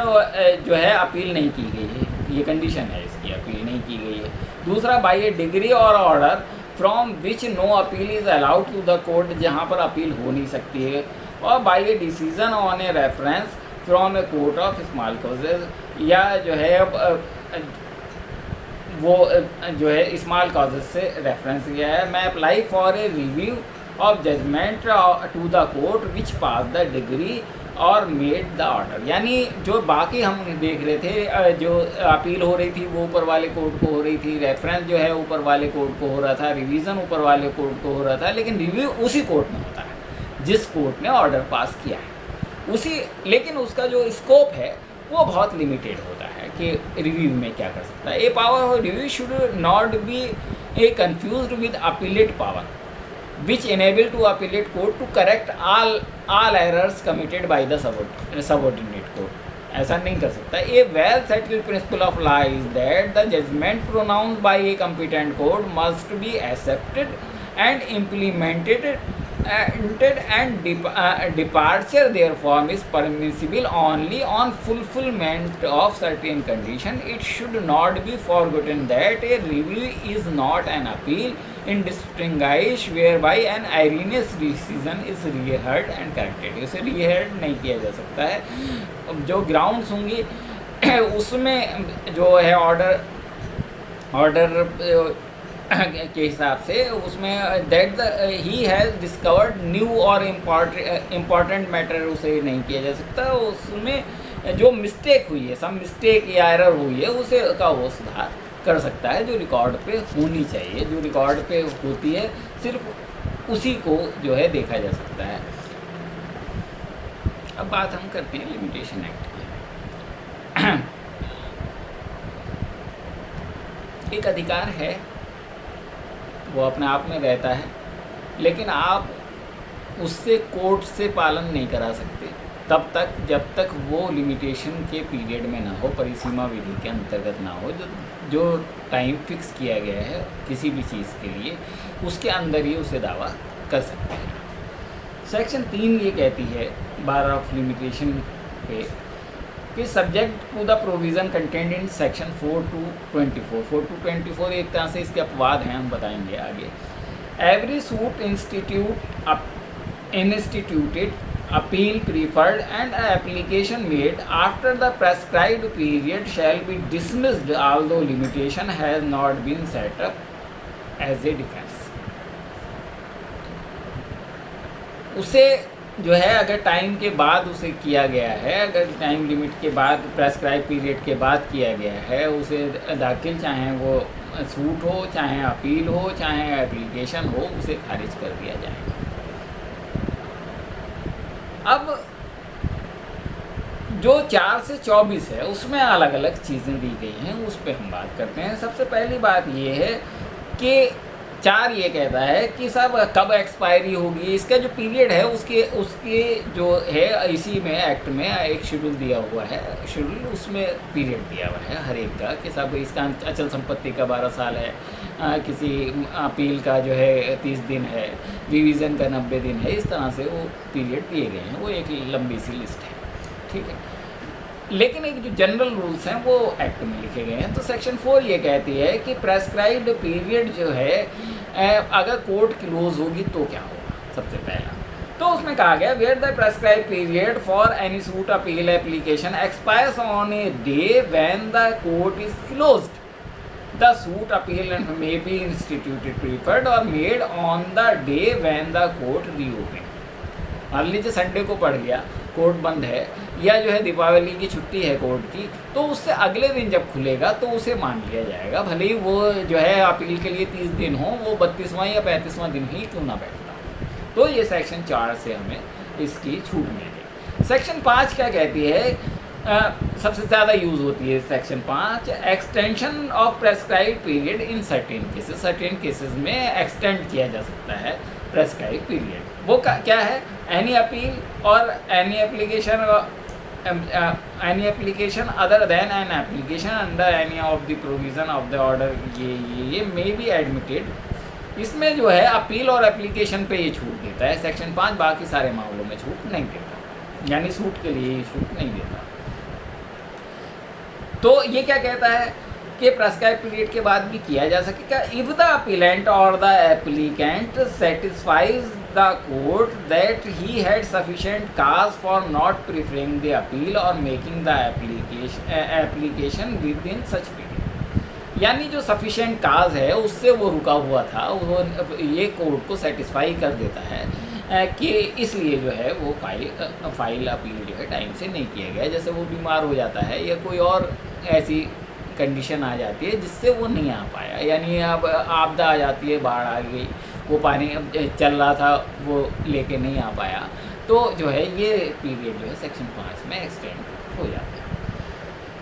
जो है अपील नहीं की गई है, ये कंडीशन है इसकी, अपील नहीं की गई है। दूसरा by a decree or order from which no appeal is allowed to the court, जहाँ पर अपील हो नहीं सकती है। Or by a decision on a reference from a court of small causes, या जो है वो जो है स्मॉल कॉजेज से रेफरेंस किया है। May apply for a review of judgment to the court which passed the decree or made the order. यानी जो बाकी हम देख रहे थे, जो अपील हो रही थी वो ऊपर वाले कोर्ट को हो रही थी, रेफरेंस जो है ऊपर वाले कोर्ट को हो रहा था, रिवीजन ऊपर वाले कोर्ट को हो रहा था, लेकिन रिव्यू उसी कोर्ट में होता है जिस कोर्ट ने ऑर्डर पास किया है उसी। लेकिन उसका जो स्कोप है वो बहुत लिमिटेड होता है कि रिव्यू में क्या कर सकता है। A power of review should not be a confused with appellate power which enable to appellate court to correct all errors committed by the subordinate court। ऐसा नहीं कर सकता। A well settled principle of law is that the judgment pronounced by a competent court must be accepted and implemented and departure therefrom is permissible only on fulfillment of certain condition। It should not be forgotten that a review is not an appeal in distinguish whereby an erroneous decision is reheard and corrected। इसे reheard नहीं किया जा सकता है। जो ग्राउंड्स होंगी उसमें जो है ऑर्डर के हिसाब से उसमें that the he has discovered new और इम्पॉर्टेंट मैटर उसे नहीं किया जा सकता। उसमें जो मिस्टेक हुई है, सम मिस्टेक या एरर हुई है उसे का वो सुधार कर सकता है, जो रिकॉर्ड पे होनी चाहिए। जो रिकॉर्ड पे होती है सिर्फ उसी को जो है देखा जा सकता है। अब बात हम करते हैं लिमिटेशन एक्ट की। एक अधिकार है वो अपने आप में रहता है, लेकिन आप उससे कोर्ट से पालन नहीं करा सकते तब तक जब तक वो लिमिटेशन के पीरियड में ना हो, परिसीमा विधि के अंतर्गत ना हो। जो टाइम फिक्स किया गया है किसी भी चीज़ के लिए उसके अंदर ही उसे दावा कर सकते हैं। सेक्शन 3 ये कहती है बार ऑफ लिमिटेशन पे कि subject to the provision contained in section 4 to 24। 4 to 24 एक तरह से इसके अपवाद हैं, हम बताएंगे आगे। Every suit instituted appeal preferred and application made after the prescribed period shall be dismissed although limitation has not been set up as a defense। उसे जो है अगर टाइम के बाद उसे किया गया है, अगर टाइम लिमिट के बाद, प्रेस्क्राइब पीरियड के बाद किया गया है, उसे दाखिल चाहे वो सूट हो, चाहे अपील हो, चाहे एप्लीकेशन हो, उसे खारिज कर दिया जाएगा। अब जो 4 से 24 है उसमें अलग अलग चीज़ें दी गई हैं, उस पर हम बात करते हैं। सबसे पहली बात ये है कि 4 ये कहता है कि साहब कब एक्सपायरी होगी, इसका जो पीरियड है उसके जो है इसी में एक्ट में एक शेड्यूल दिया हुआ है, शेड्यूल उसमें पीरियड दिया हुआ है हर एक का कि साहब इसका अचल संपत्ति का 12 साल है, किसी अपील का जो है 30 दिन है, रिवीज़न का 90 दिन है। इस तरह से वो पीरियड दिए गए हैं, वो एक लंबी सी लिस्ट है, ठीक है। लेकिन एक जो जनरल रूल्स हैं वो एक्ट में लिखे गए हैं। तो सेक्शन 4 ये कहती है कि प्रेस्क्राइब्ड पीरियड जो है अगर कोर्ट क्लोज होगी तो क्या होगा। सबसे पहला तो उसमें कहा गया where the prescribe period for any suit appeal application expires on a day when the court is closed the suit appeal may be instituted preferred और made on the day when the court reopen. मान लीजिए संडे को पड़ गया, कोर्ट बंद है, या जो है दीपावली की छुट्टी है कोर्ट की, तो उससे अगले दिन जब खुलेगा तो उसे मान लिया जाएगा, भले ही वो जो है अपील के लिए 30 दिन हो, वो 32वां या 35वां दिन ही क्यों ना बैठता। तो ये सेक्शन 4 से हमें इसकी छूट मिलेगी। सेक्शन 5 क्या कहती है, सबसे ज़्यादा यूज़ होती है section 5, extension of prescribe period in certain cases में एक्सटेंड किया जा सकता है प्रेस्क्राइब पीरियड। वो क्या है, एनी अपील और any application other than an application under any of the provision of the order ये मे बी एडमिटेड। इसमें जो है अपील और एप्लीकेशन पे ये छूट देता है सेक्शन 5, बाकी सारे मामलों में छूट नहीं देता, यानी सूट के लिए ये छूट नहीं देता। तो ये क्या कहता है कि प्रेस्क्राइब पीरियड के बाद भी किया जा सकेगा इफ द अपीलेंट और the applicant satisfies the court that he had sufficient cause for not preferring the appeal और making the application within such period. यानी जो सफिशिएंट काज है उससे वो रुका हुआ था, वो ये कोर्ट को सेटिस्फाई कर देता है कि इसलिए जो है वो फाइल अपील जो है टाइम से नहीं किया गया। जैसे वो बीमार हो जाता है या कोई और ऐसी कंडीशन आ जाती है जिससे वो नहीं आ पाया, यानी अब आपदा आ जाती है, बाढ़ आ गई, वो पानी चल रहा था वो लेके नहीं आ पाया, तो जो है ये पीरियड जो है सेक्शन 5 में एक्सटेंड हो जाता है।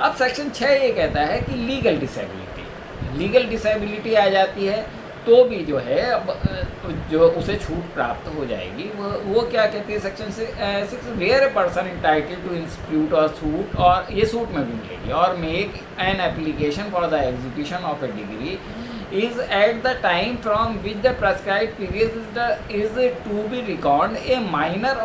अब सेक्शन 6 ये कहता है कि लीगल डिसेबिलिटी आ जाती है तो भी जो है जो उसे छूट प्राप्त हो जाएगी। वो क्या कहती है section 6, where a person entitled to institute or suit, और ये सूट में भी मिलेगी, or make an application for the execution of a decree is at the time from which the prescribed period is to be reckoned a minor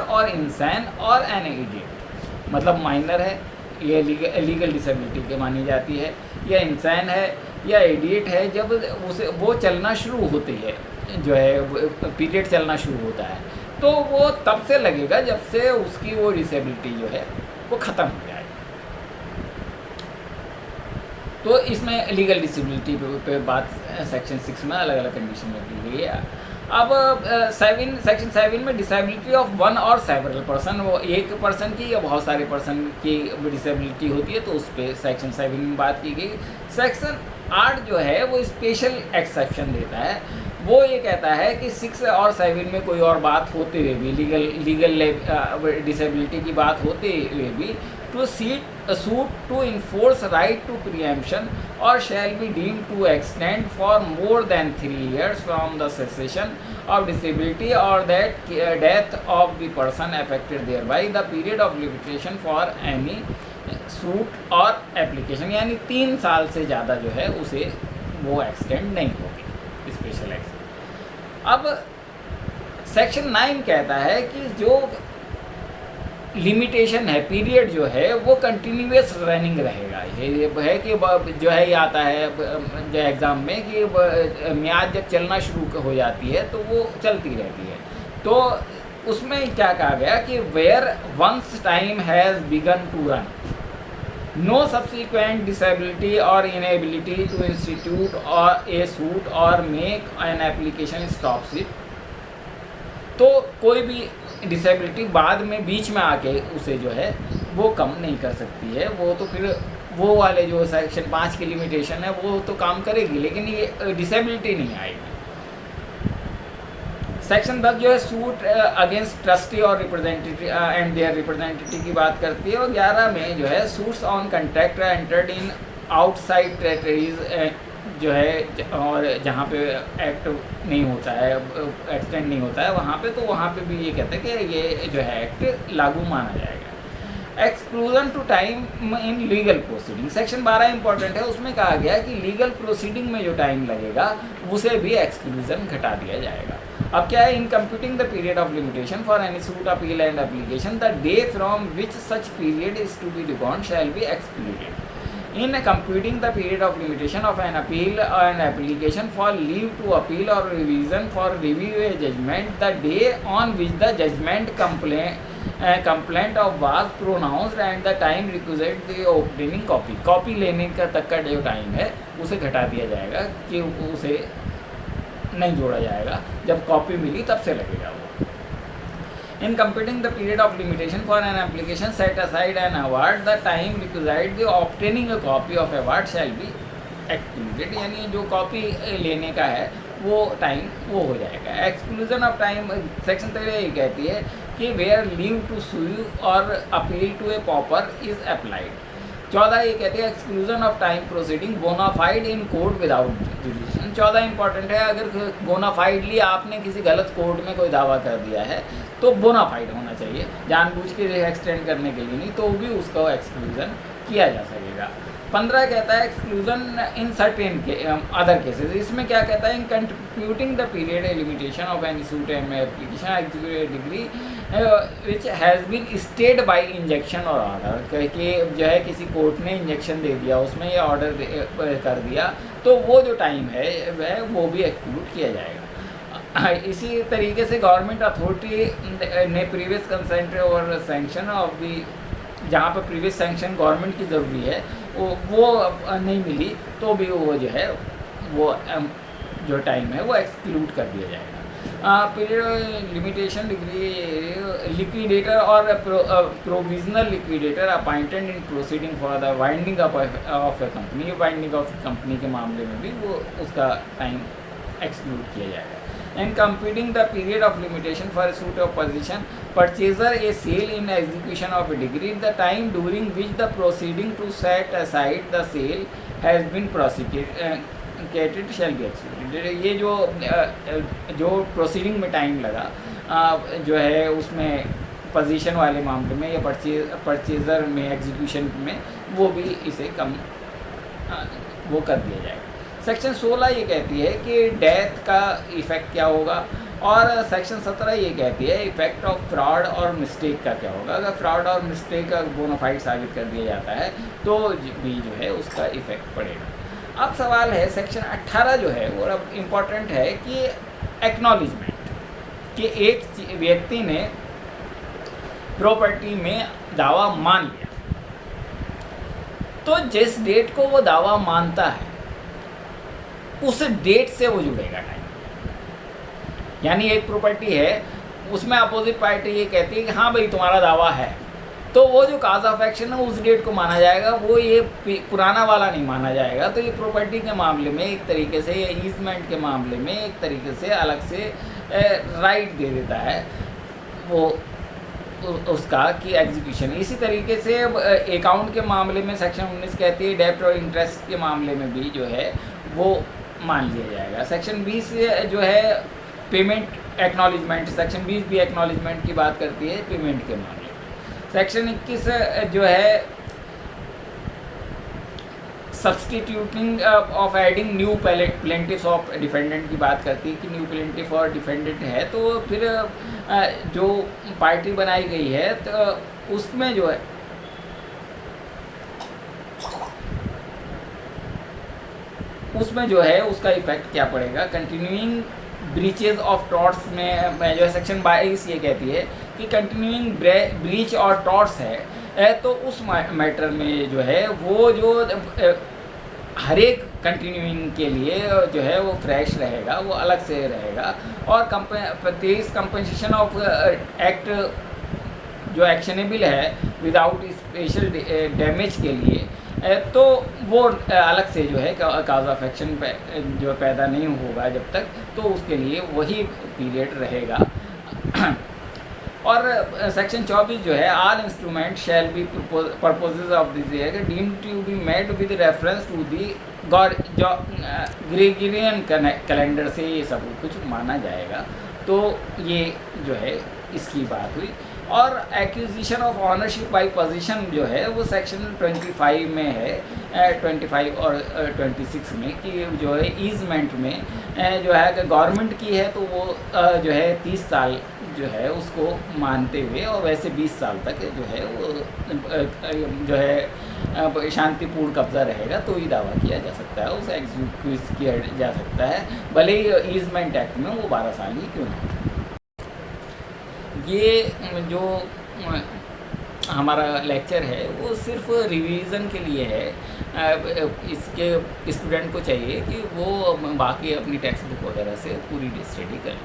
or insane or an idiot। मतलब माइनर है ये लीगल डिसेबिलिटी के मानी जाती है, या इंसान है या इडियट है, जब उसे वो चलना शुरू होती है, जो है पीरियड चलना शुरू होता है, तो वो तब से लगेगा जब से उसकी वो डिसेबिलिटी जो है वो ख़त्म हो जाए। तो इसमें लीगल डिसेबिलिटी पे बात सेक्शन 6 में अलग अलग कंडीशन में की गई है। अब सेक्शन 7 में डिसेबिलिटी ऑफ वन और सेवरल पर्सन, वो एक पर्सन की या बहुत सारे पर्सन की डिसेबिलिटी होती है, तो उस पर सेक्शन 7 में बात की गई। सेक्शन 8 जो है वो स्पेशल एक्सेप्शन देता है। वो ये कहता है कि 6 और 7 में कोई और बात होते हुए भी, लीगल डिसेबिलिटी की बात होते हुए भी, to suit to enforce right to preemption और shall be deem to extend for more than 3 years from the cessation of disability और that death of the person affected thereby the period of limitation for any suit और एप्लीकेशन। यानी 3 साल से ज़्यादा जो है उसे वो एक्सटेंड नहीं होगी, स्पेशल एक्सटेंड। अब सेक्शन 9 कहता है कि जो लिमिटेशन है, पीरियड जो है वो कंटिन्यूस रनिंग रहेगा। ये है कि जो है ये आता है जो एग्ज़ाम में कि म्याद जब चलना शुरू हो जाती है तो वो चलती रहती है। तो उसमें क्या कहा गया कि where once time has begun to run no subsequent disability or inability to institute or a suit or make an application stops it. तो कोई भी डिसेबिलिटी बाद में बीच में आके उसे जो है वो कम नहीं कर सकती है, वो तो फिर वो वाले जो सेक्शन 5 की लिमिटेशन है वो तो काम करेगी, लेकिन ये डिसेबिलिटी नहीं आएगी। सेक्शन 10 जो है सूट अगेंस्ट ट्रस्टी और रिप्रेजेंटेटिव एंड देयर रिप्रेजेंटेटिव की बात करती है, और 11 में जो है suits on contract entered in outside territories जो है, और जहाँ पे एक्ट नहीं होता है, एक्सटेंड नहीं होता है वहाँ पे, तो वहाँ पे भी ये कहते हैं कि ये जो है एक्ट लागू माना जाएगा। Exclusion to time in legal proceeding, section 12 important है, उसमें कहा गया कि लीगल प्रोसीडिंग में जो टाइम लगेगा उसे भी एक्सक्लूजन घटा दिया जाएगा। अब क्या है, in computing the period of limitation for any suit appeal and application the day from which such period is to be record shall be excluded. In computing the period of limitation of an appeal or an application for leave to appeal or revision for review a judgment, the day on which the judgment complaint of was pronounced and the time requisite the obtaining copy. Copy लेने का तक का जो टाइम है उसे घटा दिया जाएगा कि उसे नहीं जोड़ा जाएगा, जब कॉपी मिली तब से लगेगा वो. In computing the period of limitation for an application set aside an award, the time requisite the obtaining a copy of award shall be excluded. यानी जो कॉपी लेने का है वो टाइम वो हो जाएगा. एक्सक्लूजन ऑफ टाइम सेक्शन 13 ये कहती है कि where leave to sue or appeal to a pauper is applied. 14 ये कहती है exclusion of time proceeding bona fide in court without jurisdiction. 14 important है, अगर बोनाफाइडली आपने किसी गलत कोर्ट में कोई दावा कर दिया है तो बोनाफाइड होना चाहिए, जानबूझ के एक्सटेंड करने के लिए नहीं, तो भी उसका एक्सक्लूजन किया जा सकेगा. 15 कहता है एक्सक्लूजन इन सर्टेन के अदर केसेस. इसमें क्या कहता है, in computing the period limitation of any suit and application executive decree which has been stayed by injunction or order, कि जो है किसी कोर्ट ने इंजेक्शन दे दिया, उसमें ये ऑर्डर कर दिया, तो वो जो टाइम है वह वो भी एक्सक्लूड किया जाएगा. इसी तरीके से गवर्नमेंट अथॉरिटी ने प्रीवियस कंसेंट और सैंक्शन ऑफ दी, जहाँ पर प्रीवियस सैंक्शन गवर्नमेंट की ज़रूरी है वो नहीं मिली तो भी वो जो है वो जो टाइम है वो एक्सक्लूड कर दिया जाएगा. पीरियड लिमिटेशन डिग्री लिक्विडेटर और provisional liquidator appointed in proceeding for the winding up of A company. Winding of company के मामले में भी वो उसका टाइम एक्सक्लूड किया जाएगा. And computing the period of limitation for a suit of possession, purchaser a sale in execution of a degree, the time during which the proceeding to set aside the sale has been prosecuted shall be excluded. ये जो प्रोसीडिंग में टाइम लगा जो है उसमें पोजीशन वाले मामले में या परचेज़र में एग्जीक्यूशन में वो भी इसे कम वो कर दिया जाएगा. सेक्शन 16 ये कहती है कि डेथ का इफ़ेक्ट क्या होगा, और सेक्शन 17 ये कहती है इफ़ेक्ट ऑफ फ्रॉड और मिस्टेक का क्या होगा. अगर फ्रॉड और मिस्टेक का बोनाफाइड साबित कर दिया जाता है तो भी जो है उसका इफ़ेक्ट पड़ेगा. अब सवाल है सेक्शन 18 जो है वो अब इम्पॉर्टेंट है कि एक्नॉलेजमेंट, कि एक व्यक्ति ने प्रॉपर्टी में दावा मान लिया, तो जिस डेट को वो दावा मानता है उस डेट से वो जुड़ेगा टाइम. यानी एक प्रॉपर्टी है, उसमें अपोजिट पार्टी ये कहती है कि हाँ भाई तुम्हारा दावा है, तो वो जो काज ऑफ एक्शन है उस डेट को माना जाएगा, वो ये पुराना वाला नहीं माना जाएगा. तो ये प्रॉपर्टी के मामले में एक तरीके से, ईजमेंट के मामले में एक तरीके से अलग से राइट दे देता है वो उसका कि एग्जीक्यूशन. इसी तरीके से अकाउंट के मामले में सेक्शन 19 कहती है डेब्ट और इंटरेस्ट के मामले में भी जो है वो मान लिया जाएगा. सेक्शन 20 जो है पेमेंट एक्नॉलेजमेंट, सेक्शन 20 भी एक्नॉलेजमेंट की बात करती है पेमेंट के मामले में. सेक्शन 21 जो है substituting of adding new plaintiffs of defendant की बात करती है कि न्यू प्लेंटिफ और डिफेंडेंट है तो फिर जो पार्टी बनाई गई है तो उसमें जो है उसका इफेक्ट क्या पड़ेगा. कंटिन्यूइंग ब्रीचेज ऑफ टॉर्ट्स में जो है सेक्शन 22 ये कहती है कि कंटिन्यूइंग ब्रीच और टॉर्ट्स है तो उस मैटर में जो है वो जो हर एक कंटिन्यूइंग के लिए जो है वो फ्रेश रहेगा, वो अलग से रहेगा. और 23 कंपनसेशन ऑफ एक्ट जो एक्शनेबल है विदाउट स्पेशल डैमेज के लिए तो वो अलग से जो है काज ऑफ एक्शन जो पैदा नहीं होगा जब तक, तो उसके लिए वही पीरियड रहेगा. और सेक्शन 24 जो है all instrument shall be purposes of this year deemed to be made with reference to the Gregorian calendar से ये सब कुछ माना जाएगा. तो ये जो है इसकी बात हुई. और acquisition of ownership by possession जो है वो सेक्शन 25 में है, 25 और 26 में, कि जो है ईजमेंट में जो है अगर गवर्नमेंट की है तो वो जो है 30 साल जो है उसको मानते हुए, और वैसे 20 साल तक जो है वो जो है शांतिपूर्ण कब्जा रहेगा तो ही दावा किया जा सकता है, उसे एग्जीक्यूट किया जा सकता है, भले ही ईजमेंट एक्ट में वो 12 साल ही क्यों ना। ये जो हमारा लेक्चर है वो सिर्फ रिवीजन के लिए है। इसके स्टूडेंट को चाहिए कि वो बाकी अपनी टेक्स्ट बुक वगैरह से पूरी स्टडी करें।